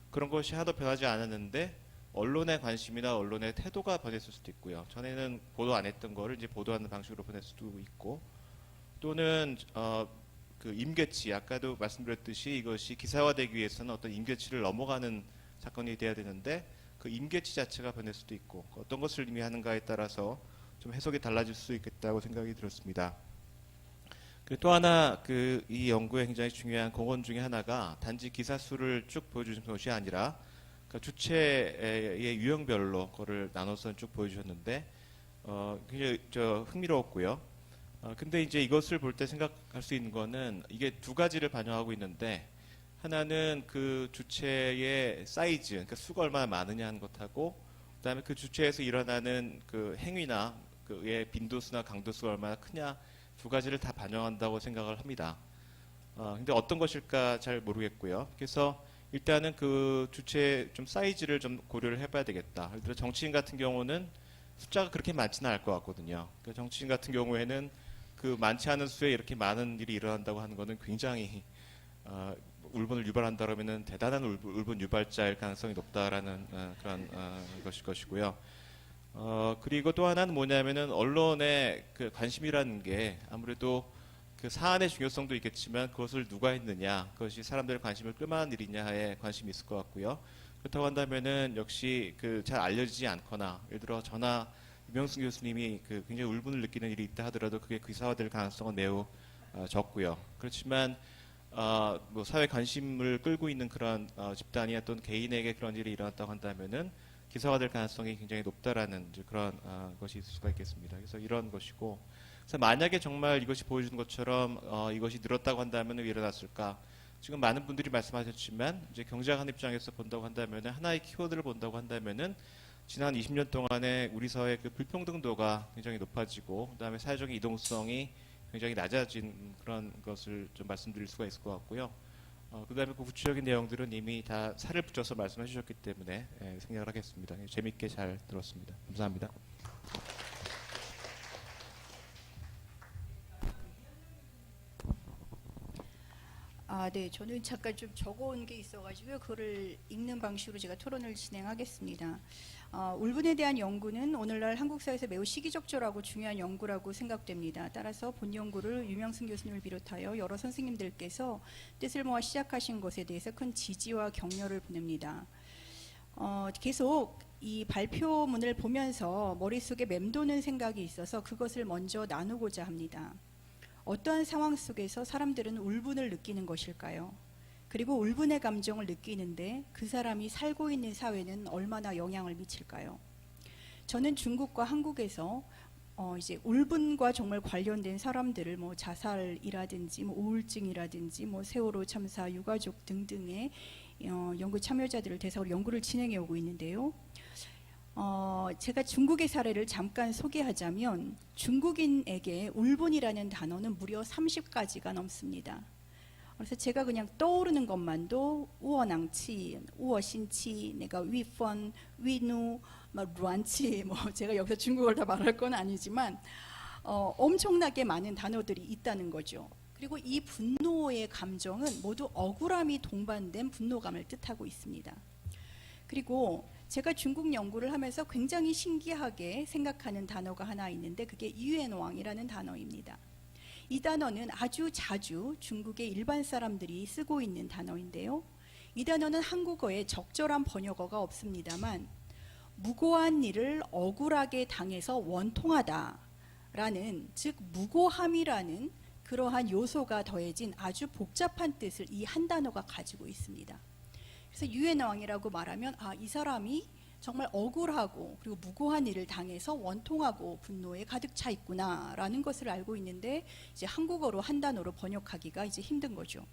그런 것이 하나도 변하지 않았는데 언론의 관심이나 언론의 태도가 변했을 수도 있고요. 전에는 보도 안 했던 거를 이제 보도하는 방식으로 변할 수도 있고 또는 그 임계치 아까도 말씀드렸듯이 이것이 기사화되기 위해서는 어떤 임계치를 넘어가는 사건이 돼야 되는데 그 임계치 자체가 변할 수도 있고 어떤 것을 의미하는가에 따라서 좀 해석이 달라질 수 있겠다고 생각이 들었습니다. 그리고 또 하나 이 연구의 굉장히 중요한 공헌 중에 하나가 단지 기사 수를 쭉 보여주는 것이 아니라 그 주체의 유형별로 그거를 나눠서 쭉 보여주셨는데 굉장히 흥미로웠고요. 근데 이제 이것을 볼 때 생각할 수 있는 거는 이게 두 가지를 반영하고 있는데 하나는 그 주체의 사이즈, 그러니까 수가 얼마나 많으냐 하는 것하고 그다음에 그 주체에서 일어나는 그 행위나 그의 빈도수나 강도수가 얼마나 크냐 두 가지를 다 반영한다고 생각을 합니다. 근데 어떤 것일까 잘 모르겠고요. 그래서 일단은 그 주체의 좀 사이즈를 좀 고려를 해봐야 되겠다. 예를 들어 정치인 같은 경우는 숫자가 그렇게 많지는 않을 것 같거든요. 그러니까 정치인 같은 경우에는 그 많지 않은 수에 이렇게 많은 일이 일어난다고 하는 것은 굉장히 울분을 유발한다 그러면은 대단한 울분 유발자일 가능성이 높다라는 그런 것일 것이고요. 그리고 또 하나는 뭐냐면은 언론의 그 관심이라는 게 아무래도 그 사안의 중요성도 있겠지만 그것을 누가 했느냐, 그것이 사람들의 관심을 끌만한 일이냐에 관심이 있을 것 같고요. 그렇다고 한다면은 역시 그 잘 알려지지 않거나 예를 들어 저나 유명승 교수님이 그 굉장히 울분을 느끼는 일이 있다 하더라도 그게 기사화될 가능성은 매우 적고요. 그렇지만 뭐 사회 관심을 끌고 있는 그런 집단이나 또는 개인에게 그런 일이 일어났다고 한다면은 기사화될 가능성이 굉장히 높다라는 이제 그런 것이 있을 수가 있겠습니다. 그래서 이런 것이고, 그래서 만약에 정말 이것이 보여주는 것처럼 이것이 늘었다고 한다면 왜 일어났을까? 지금 많은 분들이 말씀하셨지만 이제 경제학하는 입장에서 본다고 한다면은 하나의 키워드를 본다고 한다면은 지난 20년 동안에 우리 사회의 그 불평등도가 굉장히 높아지고 그다음에 사회적인 이동성이 굉장히 낮아진 그런 것을 좀 말씀드릴 수가 있을 것 같고요. 그다음에 그 구체적인 내용들은 이미 다 살을 붙여서 말씀해 주셨기 때문에 생략을 하겠습니다. 재밌게 잘 들었습니다. 감사합니다. 네, 저는 잠깐 좀 적어온 게 있어가지고요. 그거를 읽는 방식으로 제가 토론을 진행하겠습니다. 울분에 대한 연구는 오늘날 한국 사회에서 매우 시기적절하고 중요한 연구라고 생각됩니다. 따라서 본 연구를 유명승 교수님을 비롯하여 여러 선생님들께서 뜻을 모아 시작하신 것에 대해서 큰 지지와 격려를 보냅니다. 계속 이 발표문을 보면서 머릿속에 맴도는 생각이 있어서 그것을 먼저 나누고자 합니다. 어떠한 상황 속에서 사람들은 울분을 느끼는 것일까요? 그리고 울분의 감정을 느끼는데 그 사람이 살고 있는 사회는 얼마나 영향을 미칠까요? 저는 중국과 한국에서 이제 울분과 정말 관련된 사람들을 뭐 자살이라든지 뭐 우울증이라든지 뭐 세월호 참사 유가족 등등의 연구 참여자들을 대상으로 연구를 진행해 오고 있는데요. 제가 중국의 사례를 잠깐 소개하자면 중국인에게 울분이라는 단어는 무려 30가지가 넘습니다. 그래서 제가 그냥 떠오르는 것만도 우어낭치, 우어신치, 내가 위펀, 위누, 루안치, 뭐 제가 여기서 중국어를 다 말할 건 아니지만 엄청나게 많은 단어들이 있다는 거죠. 그리고 이 분노의 감정은 모두 억울함이 동반된 분노감을 뜻하고 있습니다. 그리고 제가 중국 연구를 하면서 굉장히 신기하게 생각하는 단어가 하나 있는데 그게 이유엔왕이라는 단어입니다. 이 단어는 아주 자주 중국의 일반 사람들이 쓰고 있는 단어인데요. 이 단어는 한국어에 적절한 번역어가 없습니다만 무고한 일을 억울하게 당해서 원통하다라는, 즉 무고함이라는 그러한 요소가 더해진 아주 복잡한 뜻을 이 한 단어가 가지고 있습니다. 그래서 유엔왕이라고 말하면 이 사람이 정말 억울하고 그리고 무고한 일을 당해서 원통하고 분노에 가득 차 있구나라는 것을 알고 있는데 이제 한국어로 한 단어로 번역하기가 이제 힘든 거죠.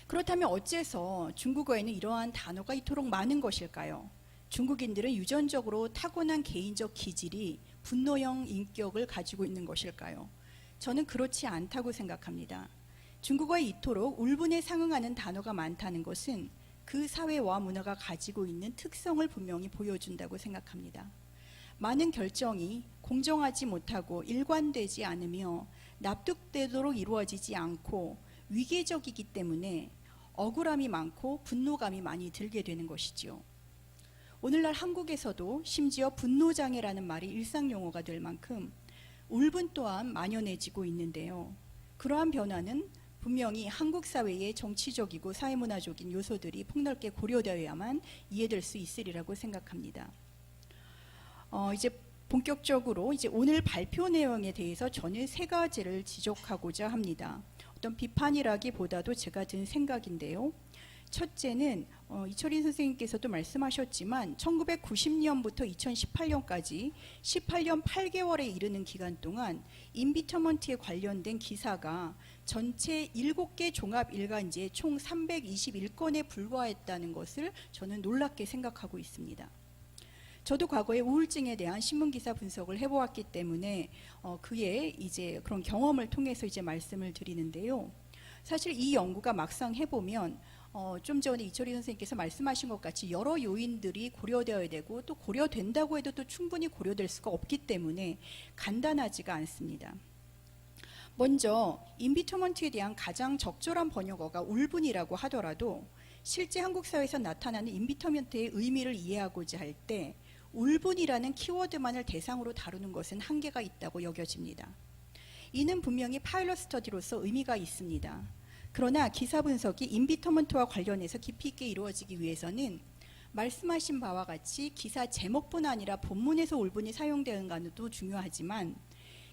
그렇다면 어째서 중국어에는 이러한 단어가 이토록 많은 것일까요? 중국인들은 유전적으로 타고난 개인적 기질이 분노형 인격을 가지고 있는 것일까요? 저는 그렇지 않다고 생각합니다. 중국어에 이토록 울분에 상응하는 단어가 많다는 것은 그 사회와 문화가 가지고 있는 특성을 분명히 보여준다고 생각합니다. 많은 결정이 공정하지 못하고 일관되지 않으며 납득되도록 이루어지지 않고 위계적이기 때문에 억울함이 많고 분노감이 많이 들게 되는 것이지요. 오늘날 한국에서도 심지어 분노장애라는 말이 일상용어가 될 만큼 울분 또한 만연해지고 있는데요. 그러한 변화는 분명히 한국 사회의 정치적이고 사회문화적인 요소들이 폭넓게 고려되어야만 이해될 수 있으리라고 생각합니다. 이제 본격적으로 이제 오늘 발표 내용에 대해서 저는 3가지를 지적하고자 합니다. 어떤 비판이라기보다도 제가 든 생각인데요. 첫째는 이철인 선생님께서도 말씀하셨지만 1990년부터 2018년까지 18년 8개월에 이르는 기간 동안 임비터먼트에 관련된 기사가 전체 7개 종합 일간지에 총 321건에 불과했다는 것을 저는 놀랍게 생각하고 있습니다. 저도 과거에 우울증에 대한 신문기사 분석을 해보았기 때문에 그의 이제 그런 경험을 통해서 이제 말씀을 드리는데요. 사실 이 연구가 막상 해보면 좀 전에 이철희 선생님께서 말씀하신 것 같이 여러 요인들이 고려되어야 되고 또 고려된다고 해도 또 충분히 고려될 수가 없기 때문에 간단하지가 않습니다. 먼저 임비터먼트에 대한 가장 적절한 번역어가 울분이라고 하더라도 실제 한국 사회에서 나타나는 임비터먼트의 의미를 이해하고자 할 때 울분이라는 키워드만을 대상으로 다루는 것은 한계가 있다고 여겨집니다. 이는 분명히 파일럿 스터디로서 의미가 있습니다. 그러나 기사 분석이 임비터먼트와 관련해서 깊이 있게 이루어지기 위해서는 말씀하신 바와 같이 기사 제목뿐 아니라 본문에서 울분이 사용되는가도 중요하지만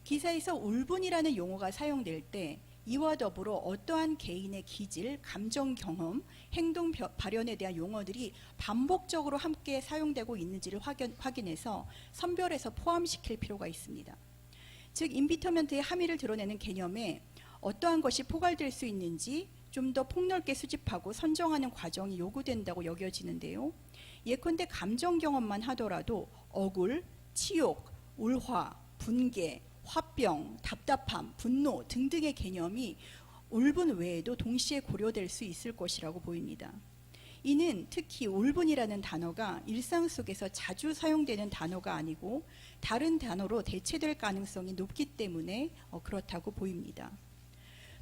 기사에서 울분이라는 용어가 사용될 때 이와 더불어 어떠한 개인의 기질, 감정 경험, 행동 발현에 대한 용어들이 반복적으로 함께 사용되고 있는지를 확인해서 선별해서 포함시킬 필요가 있습니다. 즉 인비터멘트의 함의를 드러내는 개념에 어떠한 것이 포괄될 수 있는지 좀 더 폭넓게 수집하고 선정하는 과정이 요구된다고 여겨지는데요. 예컨대 감정 경험만 하더라도 억울, 치욕, 울화, 분개, 화병, 답답함, 분노 등등의 개념이 울분 외에도 동시에 고려될 수 있을 것이라고 보입니다. 이는 특히 울분이라는 단어가 일상 속에서 자주 사용되는 단어가 아니고 다른 단어로 대체될 가능성이 높기 때문에 그렇다고 보입니다.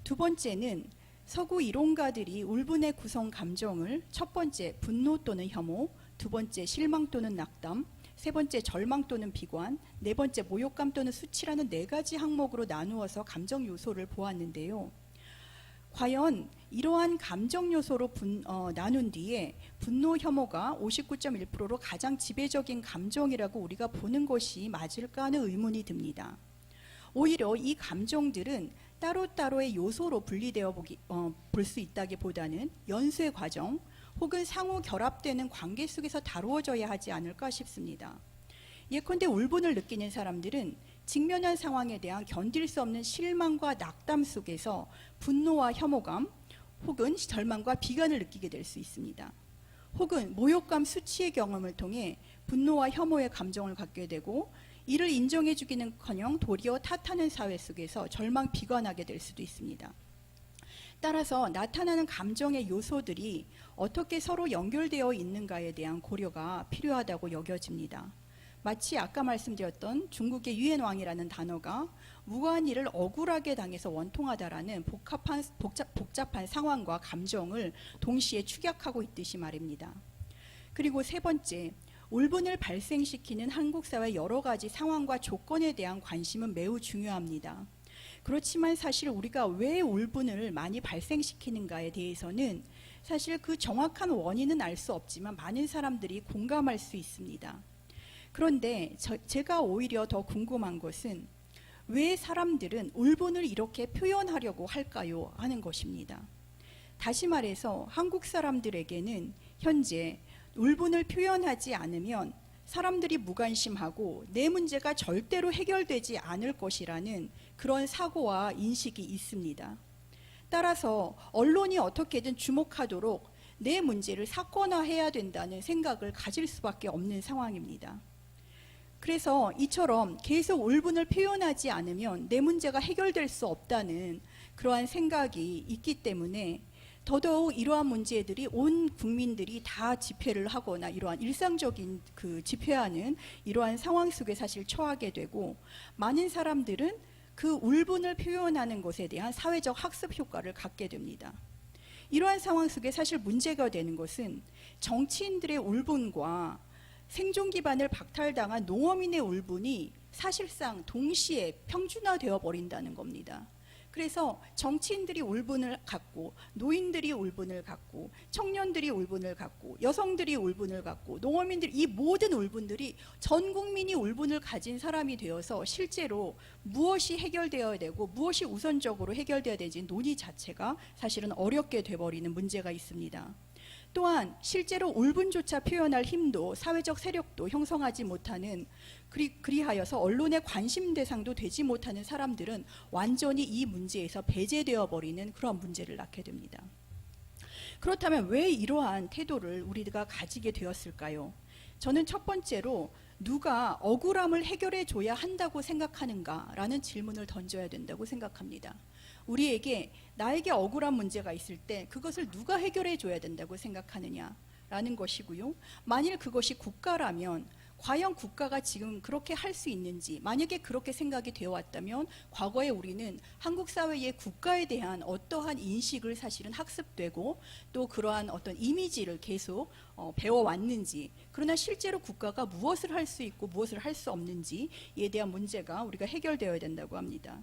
두 번째는 서구 이론가들이 울분의 구성 감정을 첫 번째 분노 또는 혐오, 두 번째 실망 또는 낙담, 세 번째 절망 또는 비관, 네 번째 모욕감 또는 수치라는 네 가지 항목으로 나누어서 감정 요소를 보았는데요. 과연 이러한 감정 요소로 나눈 뒤에 분노, 혐오가 59.1%로 가장 지배적인 감정이라고 우리가 보는 것이 맞을까 하는 의문이 듭니다. 오히려 이 감정들은 따로따로의 요소로 분리되어 볼 수 있다기보다는 연수의 과정 혹은 상호 결합되는 관계 속에서 다루어져야 하지 않을까 싶습니다. 예컨대 울분을 느끼는 사람들은 직면한 상황에 대한 견딜 수 없는 실망과 낙담 속에서 분노와 혐오감 혹은 절망과 비관을 느끼게 될 수 있습니다. 혹은 모욕감, 수치의 경험을 통해 분노와 혐오의 감정을 갖게 되고 이를 인정해 주기는커녕 도리어 탓하는 사회 속에서 절망, 비관하게 될 수도 있습니다. 따라서 나타나는 감정의 요소들이 어떻게 서로 연결되어 있는가에 대한 고려가 필요하다고 여겨집니다. 마치 아까 말씀드렸던 중국의 유엔왕이라는 단어가 무관일을 억울하게 당해서 원통하다라는 복잡한 상황과 감정을 동시에 축약하고 있듯이 말입니다. 그리고 세 번째, 울분을 발생시키는 한국 사회의 여러 가지 상황과 조건에 대한 관심은 매우 중요합니다. 그렇지만 사실 우리가 왜 울분을 많이 발생시키는가에 대해서는 사실 그 정확한 원인은 알 수 없지만 많은 사람들이 공감할 수 있습니다. 그런데 제가 오히려 더 궁금한 것은 왜 사람들은 울분을 이렇게 표현하려고 할까요? 하는 것입니다. 다시 말해서 한국 사람들에게는 현재 울분을 표현하지 않으면 사람들이 무관심하고 내 문제가 절대로 해결되지 않을 것이라는 그런 사고와 인식이 있습니다. 따라서 언론이 어떻게든 주목하도록 내 문제를 사건화해야 된다는 생각을 가질 수밖에 없는 상황입니다. 그래서 이처럼 계속 울분을 표현하지 않으면 내 문제가 해결될 수 없다는 그러한 생각이 있기 때문에 더더욱 이러한 문제들이 온 국민들이 다 집회를 하거나 이러한 일상적인 그 집회하는 이러한 상황 속에 사실 처하게 되고 많은 사람들은 그 울분을 표현하는 것에 대한 사회적 학습 효과를 갖게 됩니다. 이러한 상황 속에 사실 문제가 되는 것은 정치인들의 울분과 생존 기반을 박탈당한 농어민의 울분이 사실상 동시에 평준화되어 버린다는 겁니다. 그래서 정치인들이 울분을 갖고 노인들이 울분을 갖고 청년들이 울분을 갖고 여성들이 울분을 갖고 농어민들이 이 모든 울분들이 전 국민이 울분을 가진 사람이 되어서 실제로 무엇이 해결되어야 되고 무엇이 우선적으로 해결되어야 되는지 논의 자체가 사실은 어렵게 돼버리는 문제가 있습니다. 또한 실제로 울분조차 표현할 힘도 사회적 세력도 형성하지 못하는 그리하여서 언론의 관심 대상도 되지 못하는 사람들은 완전히 이 문제에서 배제되어 버리는 그런 문제를 낳게 됩니다. 그렇다면 왜 이러한 태도를 우리가 가지게 되었을까요? 저는 첫 번째로 누가 억울함을 해결해 줘야 한다고 생각하는가라는 질문을 던져야 된다고 생각합니다. 우리에게 나에게 억울한 문제가 있을 때 그것을 누가 해결해 줘야 된다고 생각하느냐라는 것이고요. 만일 그것이 국가라면 과연 국가가 지금 그렇게 할 수 있는지, 만약에 그렇게 생각이 되어 왔다면 과거에 우리는 한국 사회의 국가에 대한 어떠한 인식을 사실은 학습되고 또 그러한 어떤 이미지를 계속 배워왔는지, 그러나 실제로 국가가 무엇을 할 수 있고 무엇을 할 수 없는지에 대한 문제가 우리가 해결되어야 된다고 합니다.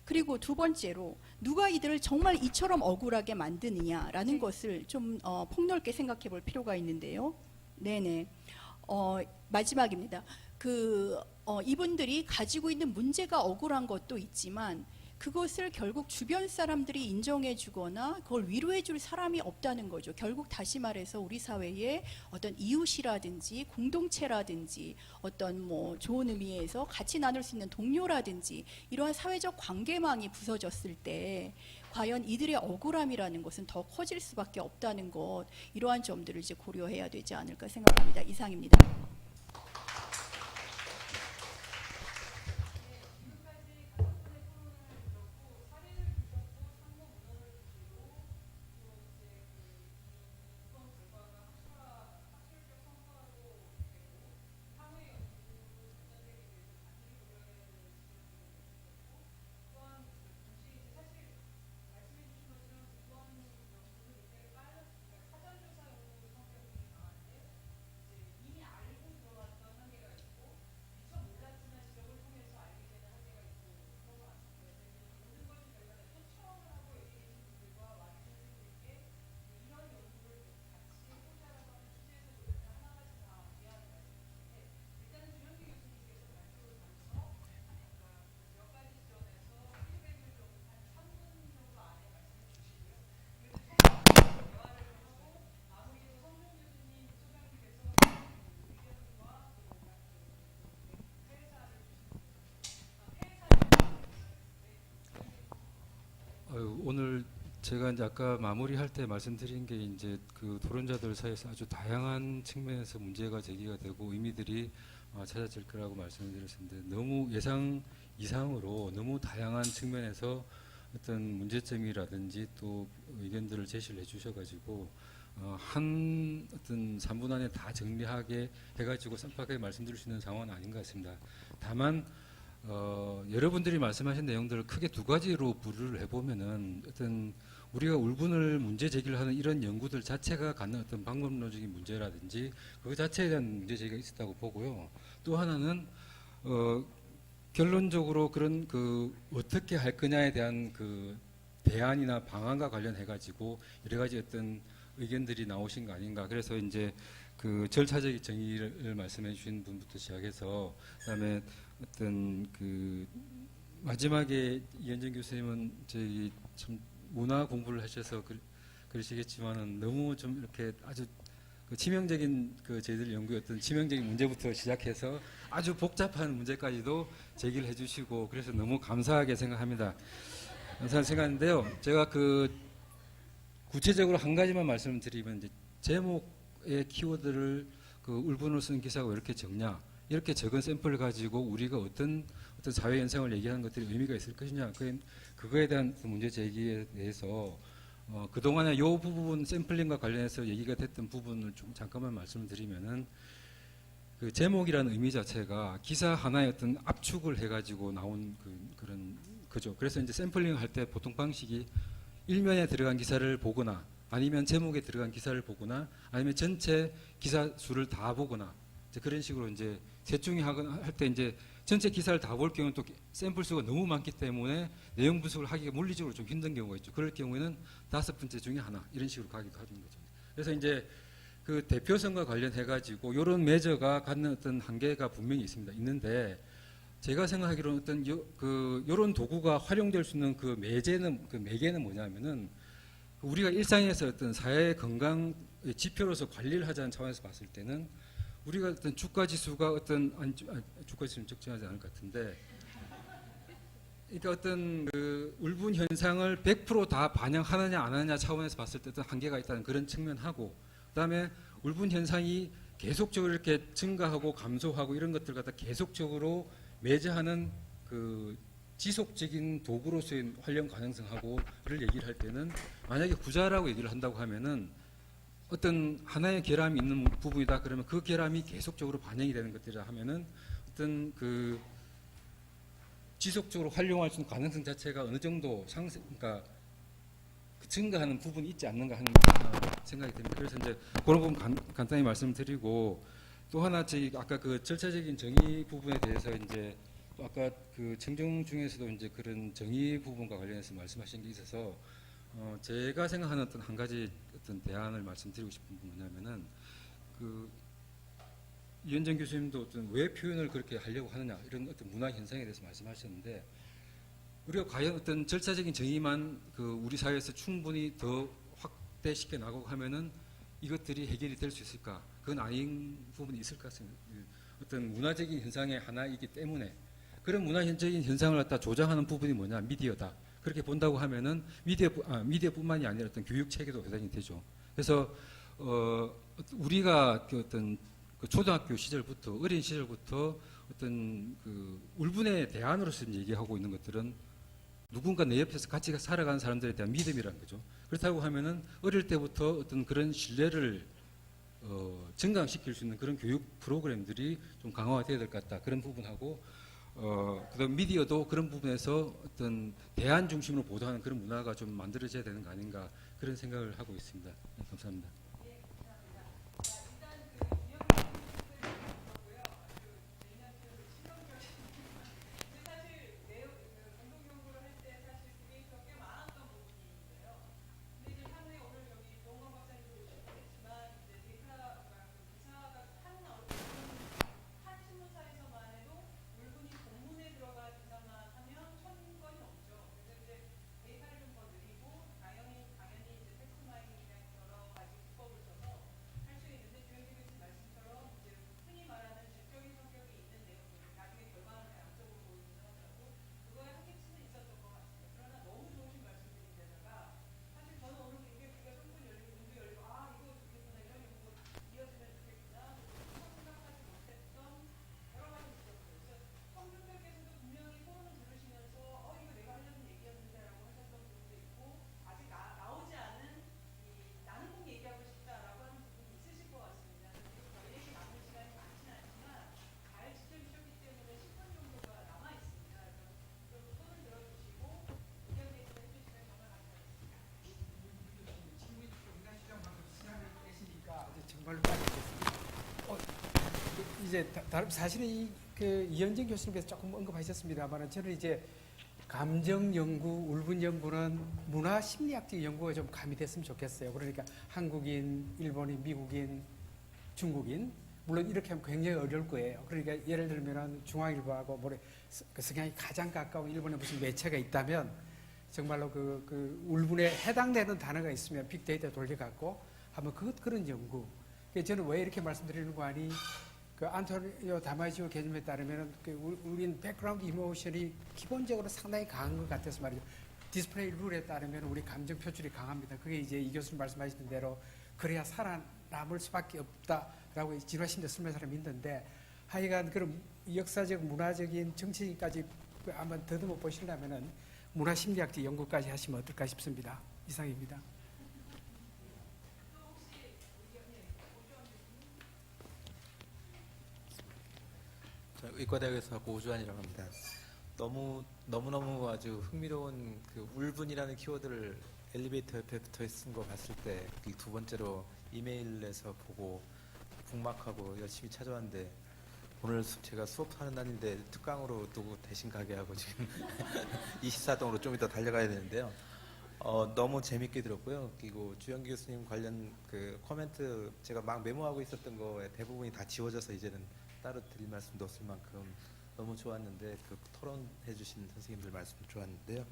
그리고 두 번째로 누가 이들을 정말 이처럼 억울하게 만드느냐라는 것을 좀 폭넓게 생각해 볼 필요가 있는데요. 네네. 마지막입니다. 이분들이 가지고 있는 문제가 억울한 것도 있지만 그것을 결국 주변 사람들이 인정해주거나 그걸 위로해줄 사람이 없다는 거죠. 결국 다시 말해서 우리 사회에 어떤 이웃이라든지 공동체라든지 어떤 뭐 좋은 의미에서 같이 나눌 수 있는 동료라든지 이러한 사회적 관계망이 부서졌을 때 과연 이들의 억울함이라는 것은 더 커질 수밖에 없다는 것, 이러한 점들을 이제 고려해야 되지 않을까 생각합니다. 이상입니다. 오늘 제가 이제 아까 마무리할 때 말씀드린 게 이제 그 토론자들 사이에서 아주 다양한 측면에서 문제가 제기가 되고 의미들이 찾아질 거라고 말씀을 드렸는데, 너무 예상 이상으로 너무 다양한 측면에서 어떤 문제점이라든지 또 의견들을 제시를 해주셔가지고 한 어떤 3분 안에 다 정리하게 해가지고 쌈박하게 말씀드릴 수 있는 상황은 아닌 것 같습니다. 다만 여러분들이 말씀하신 내용들을 크게 두 가지로 분류를 해보면은 어떤 우리가 울분을 문제 제기를 하는 이런 연구들 자체가 갖는 어떤 방법론적인 문제라든지 그 자체에 대한 문제 제기가 있었다고 보고요. 또 하나는 결론적으로 그런 그 어떻게 할 거냐에 대한 그 대안이나 방안과 관련해 가지고 여러 가지 어떤 의견들이 나오신 거 아닌가. 그래서 이제 그 절차적인 정의를 말씀해 주신 분부터 시작해서 그다음에 어떤 그 마지막에 이현정 교수님은 저희 참 문화 공부를 하셔서 그러시겠지만은 너무 좀 이렇게 아주 그 치명적인 그 저희들 연구의 어떤 치명적인 문제부터 시작해서 아주 복잡한 문제까지도 제기를 해주시고 그래서 너무 감사하게 생각합니다. 감사하게 생각하는데요. 제가 그 구체적으로 한 가지만 말씀드리면 이제 제목의 키워드를 그 울분으로 쓴 기사가 왜 이렇게 적냐, 이렇게 적은 샘플을 가지고 우리가 어떤 사회 현상을 얘기하는 것들이 의미가 있을 것이냐, 그거에 대한 문제 제기에 대해서 그동안에 이 부분 샘플링과 관련해서 얘기가 됐던 부분을 좀 잠깐만 말씀을 드리면은 그 제목이라는 의미 자체가 기사 하나의 어떤 압축을 해가지고 나온 그런 거죠. 그래서 이제 샘플링 할 때 보통 방식이 일면에 들어간 기사를 보거나 아니면 제목에 들어간 기사를 보거나 아니면 전체 기사 수를 다 보거나 이제 그런 식으로 이제 셋 중에 할 때 이제 전체 기사를 다 볼 경우는 또 샘플 수가 너무 많기 때문에 내용 분석을 하기가 물리적으로 좀 힘든 경우가 있죠. 그럴 경우에는 5번째 중에 하나 이런 식으로 가기도 하는 거죠. 그래서 이제 그 대표성과 관련해 가지고 이런 매저가 갖는 어떤 한계가 분명히 있는데 제가 생각하기로는 어떤 요런 도구가 활용될 수 있는 그 매개는 뭐냐면은 우리가 일상에서 어떤 사회 건강 지표로서 관리를 하자는 차원에서 봤을 때는 우리가 어떤 주가 지수가 주가 지수는 적정하지 않을 것 같은데, 그러니까 어떤 그 울분 현상을 100% 반영하느냐 안 하느냐 차원에서 봤을 때 어떤 한계가 있다는 그런 측면하고, 그다음에 울분 현상이 계속적으로 이렇게 증가하고 감소하고 이런 것들 갖다 계속적으로 매저하는 그 지속적인 도구로서의 활용 가능성하고를 얘기를 할 때는 만약에 구자라고 얘기를 한다고 하면은 어떤 하나의 결함이 있는 부분이다 그러면 그 결함이 계속적으로 반영이 되는 것들이라 하면은 어떤 그 지속적으로 활용할 수 있는 가능성 자체가 어느 정도 그러니까 증가하는 부분이 있지 않는가 하는 생각이 듭니다. 그래서 이제 그런 부분 간단히 말씀드리고, 또 하나 저희 아까 그 절차적인 정의 부분에 대해서 이제 또 아까 그 청정 중에서도 이제 그런 정의 부분과 관련해서 말씀하신 게 있어서 제가 생각하는 어떤 한 가지 어떤 대안을 말씀드리고 싶은 건 뭐냐면은 그 이현정 교수님도 어떤 왜 표현을 그렇게 하려고 하느냐 이런 어떤 문화 현상에 대해서 말씀하셨는데 우리가 과연 어떤 절차적인 정의만 우리 사회에서 충분히 더 확대시켜 나가고 하면은 이것들이 해결이 될 수 있을까? 그건 아닌 부분이 있을 것 같습니다. 어떤 문화적인 현상의 하나이기 때문에 그런 문화적인 현상을 갖다 조장하는 부분이 뭐냐? 미디어다. 그렇게 본다고 하면은 미디어뿐만이 아니라 어떤 교육 체계도 해당이 되죠. 그래서 우리가 어떤 초등학교 시절부터 어린 시절부터 어떤 울분의 대안으로서 얘기하고 있는 것들은 누군가 내 옆에서 같이 살아가는 사람들에 대한 믿음이라는 거죠. 그렇다고 하면은 어릴 때부터 어떤 그런 신뢰를 증강시킬 수 있는 그런 교육 프로그램들이 좀 강화가 돼야 될 것 같다. 그런 부분하고 그다음 미디어도 그런 부분에서 어떤 대안 중심으로 보도하는 그런 문화가 좀 만들어져야 되는 거 아닌가 그런 생각을 하고 있습니다. 네, 감사합니다. 정말로 빠지겠습니다. 이제 사실은 이현정 교수님께서 조금 언급하셨습니다만 저는 이제 감정 연구, 울분 연구는 문화 심리학적 연구가 좀 가미됐으면 좋겠어요. 그러니까 한국인, 일본인, 미국인, 중국인 물론 이렇게 하면 굉장히 어려울 거예요. 그러니까 예를 들면 중앙일보하고 그 성향이 가장 가까운 일본에 무슨 매체가 있다면 정말로 그 울분에 해당되는 단어가 있으면 빅데이터 돌려갖고 하면 그런 연구. 저는 왜 이렇게 말씀드리는 거 아니? 그 안토니오 다마지오 개념에 따르면 우린 백그라운드 이모션이 기본적으로 상당히 강한 것 같아서 말이죠. 디스플레이 룰에 따르면 우리 감정 표출이 강합니다. 그게 이제 이 교수님 말씀하시는 대로 그래야 살아남을 수밖에 없다라고 진화심리 설명하는 사람이 있는데 하여간 그런 역사적, 문화적인, 정치적인까지 한번 더듬어 보시려면은 문화심리학적 연구까지 하시면 어떨까 싶습니다. 이상입니다. 의과대학에서 오주환이라고 합니다. 너무너무 아주 흥미로운 그 울분이라는 키워드를 엘리베이터 옆에 붙어 있는 거 봤을 때 두 번째로 이메일에서 보고 북막하고 열심히 찾아왔는데 오늘 제가 수업하는 날인데 특강으로 누구 대신 가게 하고 지금 24동으로 좀 이따 달려가야 되는데요. 너무 재밌게 들었고요. 그리고 주영기 교수님 관련 그 코멘트 제가 막 메모하고 있었던 거에 대부분이 다 지워져서 이제는 따로 드릴 말씀도 없을 만큼 너무 좋았는데 그 토론해 주신 선생님들 말씀 좋았는데요.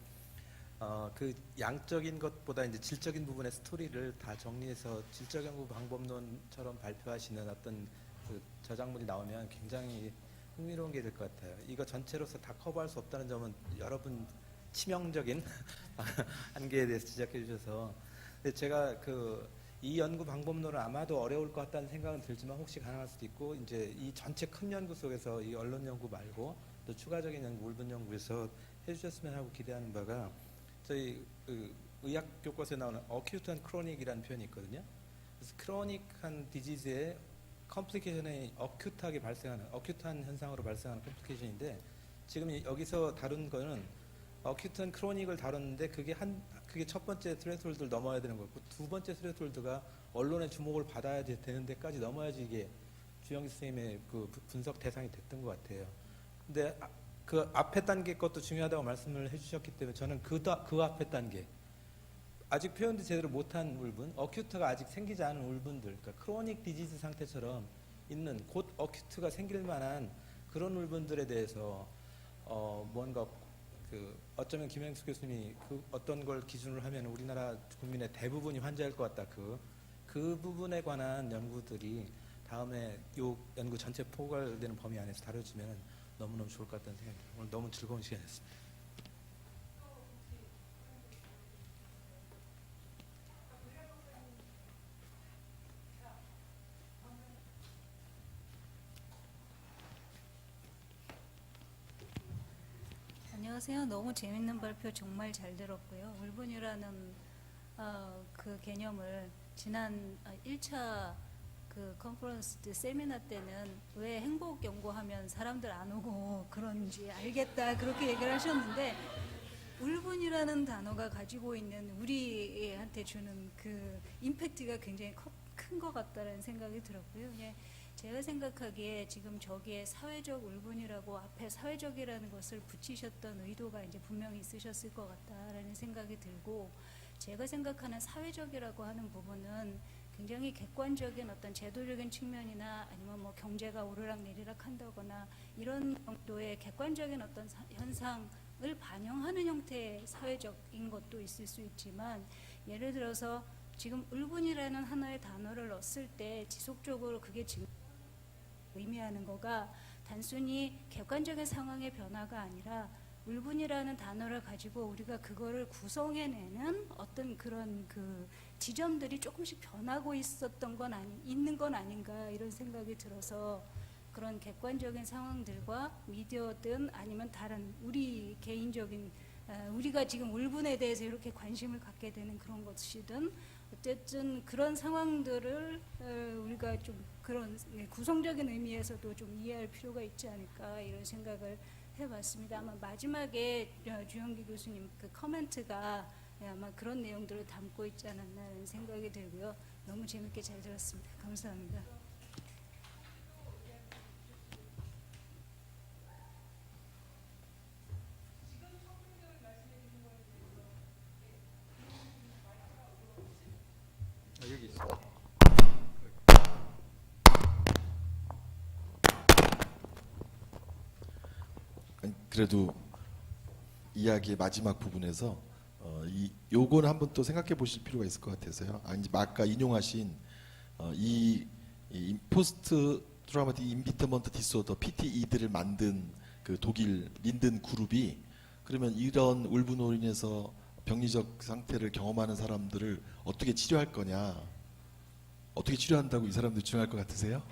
그 양적인 것보다 이제 질적인 부분의 스토리를 다 정리해서 질적 연구 방법론처럼 발표하시는 어떤 그 저작물이 나오면 굉장히 흥미로운 게 될 것 같아요. 이거 전체로서 다 커버할 수 없다는 점은 여러분 치명적인 한계에 대해서 지적해 주셔서 근데 제가 이 연구 방법론은 아마도 어려울 것 같다는 생각은 들지만 혹시 가능할 수도 있고 이제 이 전체 큰 연구 속에서 이 언론 연구 말고 또 추가적인 연구, 울분 연구에서 해주셨으면 하고 기대하는 바가 저희 의학 교과서에 나오는 어큐트 앤 크로닉이라는 표현이 있거든요. 그래서 크로닉한 디지즈의 컴플리케이션이 어큐트하게 발생하는 어큐트한 현상으로 발생하는 컴플리케이션인데 지금 여기서 다룬 거는 어큐트 앤 크로닉을 다뤘는데 그게 첫 번째 스레스홀드를 넘어야 되는 거고 두 번째 스레스홀드가 언론의 주목을 받아야 되는 데까지 넘어야지 이게 주영기 선생님의 그 분석 대상이 됐던 것 같아요. 근데 그 앞에 단계 것도 중요하다고 말씀을 해주셨기 때문에 저는 그 앞에 단계 아직 표현도 제대로 못한 울분, 어큐트가 아직 생기지 않은 울분들, 그러니까 크로닉 디지즈 상태처럼 있는 곧 어큐트가 생길 만한 그런 울분들에 대해서 뭔가 그 어쩌면 김영수 교수님이 그 어떤 걸 기준으로 하면 우리나라 국민의 대부분이 환자일 것 같다. 그 부분에 관한 연구들이 다음에 요 연구 전체 포괄되는 범위 안에서 다뤄지면 너무너무 좋을 것 같다는 생각이 들어요. 오늘 너무 즐거운 시간이었습니다. 안녕하세요. 너무 재밌는 발표 정말 잘 들었고요. 울분이라는 그 개념을 지난 1차 그 컨퍼런스 때 세미나 때는 왜 행복 연구하면 사람들 안 오고 그런지 알겠다 그렇게 얘기를 하셨는데 울분이라는 단어가 가지고 있는 우리한테 주는 그 임팩트가 굉장히 큰 것 같다는 생각이 들었고요. 예. 제가 생각하기에 지금 저기에 사회적 울분이라고 앞에 사회적이라는 것을 붙이셨던 의도가 이제 분명히 있으셨을 것 같다라는 생각이 들고 제가 생각하는 사회적이라고 하는 부분은 굉장히 객관적인 어떤 제도적인 측면이나 아니면 뭐 경제가 오르락 내리락 한다거나 이런 정도의 객관적인 어떤 현상을 반영하는 형태의 사회적인 것도 있을 수 있지만 예를 들어서 지금 울분이라는 하나의 단어를 넣었을 때 지속적으로 그게 지금 의미하는 거가 단순히 객관적인 상황의 변화가 아니라 울분이라는 단어를 가지고 우리가 그거를 구성해내는 어떤 그런 그 지점들이 조금씩 변하고 있는 건 아닌가 이런 생각이 들어서 그런 객관적인 상황들과 미디어든 아니면 다른 우리 개인적인 우리가 지금 울분에 대해서 이렇게 관심을 갖게 되는 그런 것이든 어쨌든 그런 상황들을 우리가 좀 그런 구성적인 의미에서도 좀 이해할 필요가 있지 않을까 이런 생각을 해봤습니다. 아마 마지막에 주영기 교수님 그 커멘트가 아마 그런 내용들을 담고 있지 않았나라는 생각이 들고요. 너무 재밌게 잘 들었습니다. 감사합니다. 여기 있어. 그래도 이야기의 마지막 부분에서 요건 한번 또 생각해 보실 필요가 있을 것 같아서요. 아까 인용하신 이 포스트 트라우마틱 인비터먼트 디소더 PTE들을 만든 그 독일 린든 그룹이 그러면 이런 울분으로 인해서 병리적 상태를 경험하는 사람들을 어떻게 치료할 거냐, 어떻게 치료한다고 이 사람들 주장할 것 같으세요?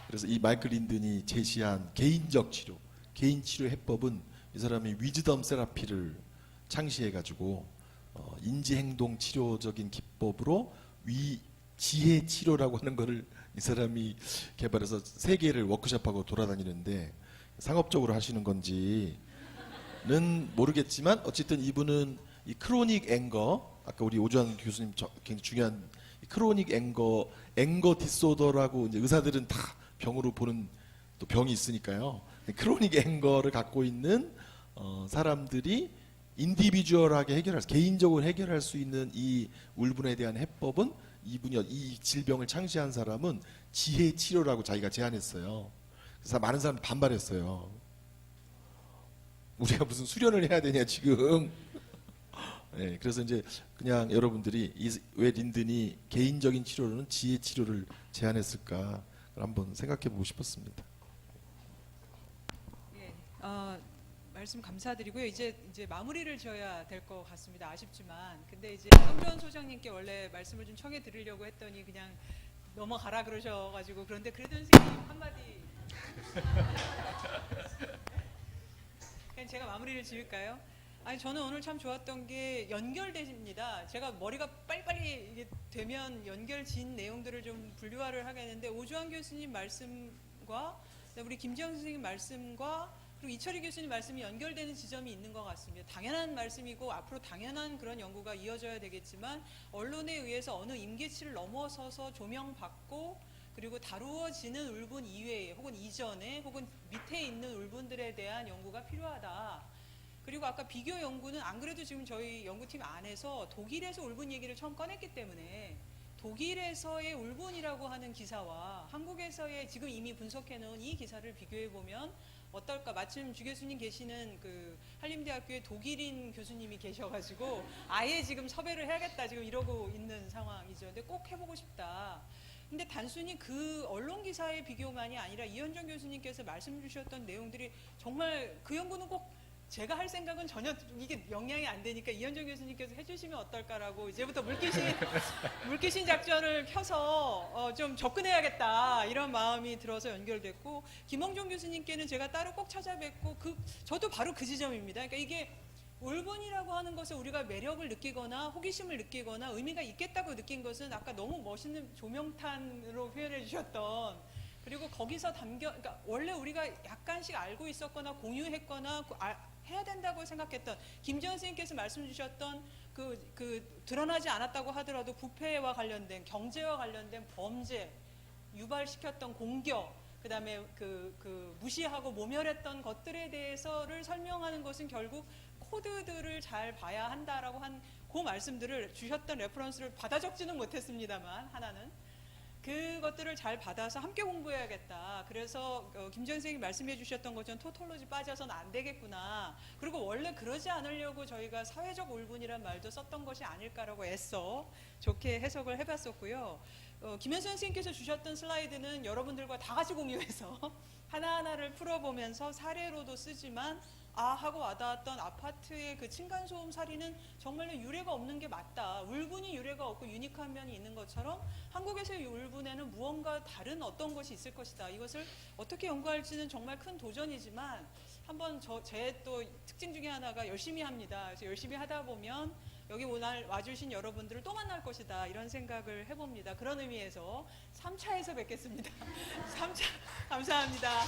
그래서 이 마이클 린든이 제시한 개인적 치료, 개인 치료 해법은 이 사람이 위즈덤 세라피를 창시해가지고 인지행동 치료적인 기법으로 지혜 치료라고 하는 거를 이 사람이 개발해서 세계를 워크숍하고 돌아다니는데 상업적으로 하시는 건지는 모르겠지만 어쨌든 이분은 이 크로닉 앵거, 아까 우리 오주환 교수님 굉장히 중요한 이 크로닉 앵거 디소더라고 이제 의사들은 다 병으로 보는 또 병이 있으니까요. 크로닉 앵거를 갖고 있는 사람들이 인디비주얼하게 개인적으로 해결할 수 있는 이 울분에 대한 해법은 이 질병을 창시한 사람은 지혜 치료라고 자기가 제안했어요. 그래서 많은 사람들이 반발했어요. 우리가 무슨 수련을 해야 되냐 지금. 네, 그래서 이제 그냥 여러분들이 왜 린든이 개인적인 치료로는 지혜 치료를 제안했을까 한번 생각해 보고 싶었습니다. 예, 말씀 감사드리고요. 이제 마무리를 지어야 될 것 같습니다. 아쉽지만, 근데 이제 성주원 소장님께 원래 말씀을 좀 청해 드리려고 했더니 그냥 넘어가라 그러셔가지고 그런데 그래도 선생님 한마디. 그냥 제가 마무리를 지을까요? 아니 저는 오늘 참 좋았던 게 연결됩니다. 제가 머리가 빨리빨리 이게 되면 연결진 내용들을 좀 분류화를 하겠는데 오주환 교수님 말씀과 우리 김지영 선생님 말씀과 그리고 이철희 교수님 말씀이 연결되는 지점이 있는 것 같습니다. 당연한 말씀이고 앞으로 당연한 그런 연구가 이어져야 되겠지만 언론에 의해서 어느 임계치를 넘어서서 조명받고 그리고 다루어지는 울분 이외에 혹은 이전에 혹은 밑에 있는 울분들에 대한 연구가 필요하다. 그리고 아까 비교 연구는 안 그래도 지금 저희 연구팀 안에서 독일에서 울분 얘기를 처음 꺼냈기 때문에 독일에서의 울분이라고 하는 기사와 한국에서의 지금 이미 분석해 놓은 이 기사를 비교해 보면 어떨까? 마침 주 교수님 계시는 그 한림대학교에 독일인 교수님이 계셔가지고 아예 지금 섭외를 해야겠다 지금 이러고 있는 상황이죠. 근데 꼭 해보고 싶다. 근데 단순히 그 언론 기사의 비교만이 아니라 이현정 교수님께서 말씀 주셨던 내용들이 정말 그 연구는 꼭 제가 할 생각은 전혀 이게 영향이 안 되니까 이현정 교수님께서 해주시면 어떨까라고 이제부터 물귀신 작전을 켜서 좀 접근해야겠다 이런 마음이 들어서 연결됐고, 김홍종 교수님께는 제가 따로 꼭 찾아뵙고 저도 바로 그 지점입니다. 그러니까 이게 울분이라고 하는 것을 우리가 매력을 느끼거나 호기심을 느끼거나 의미가 있겠다고 느낀 것은 아까 너무 멋있는 조명탄으로 표현해 주셨던, 그리고 거기서 그러니까 원래 우리가 약간씩 알고 있었거나 공유했거나 해야 된다고 생각했던, 김지현 선생님께서 말씀 주셨던 그 드러나지 않았다고 하더라도 부패와 관련된, 경제와 관련된 범죄, 유발시켰던 공격, 그다음에 그 무시하고 모멸했던 것들에 대해서를 설명하는 것은 결국 코드들을 잘 봐야 한다라고 한 그 말씀들을 주셨던 레퍼런스를 받아 적지는 못했습니다만 하나는 그것들을 잘 받아서 함께 공부해야겠다. 그래서 김지현 선생님이 말씀해 주셨던 것처럼 토톨로지 빠져서는 안 되겠구나. 그리고 원래 그러지 않으려고 저희가 사회적 울분이란 말도 썼던 것이 아닐까라고 애써 좋게 해석을 해봤었고요. 김현수 선생님께서 주셨던 슬라이드는 여러분들과 다 같이 공유해서 하나하나를 풀어보면서 사례로도 쓰지만 하고 와닿았던 아파트의 그 층간소음 사례는 정말로 유례가 없는 게 맞다. 울분이 유례가 없고 유니크한 면이 있는 것처럼 한국에서의 울분에는 무언가 다른 어떤 것이 있을 것이다. 이것을 어떻게 연구할지는 정말 큰 도전이지만 한번 제 또 특징 중에 하나가 열심히 합니다. 그래서 열심히 하다 보면 여기 오늘 와주신 여러분들을 또 만날 것이다. 이런 생각을 해봅니다. 그런 의미에서 3차에서 뵙겠습니다. 3차 감사합니다.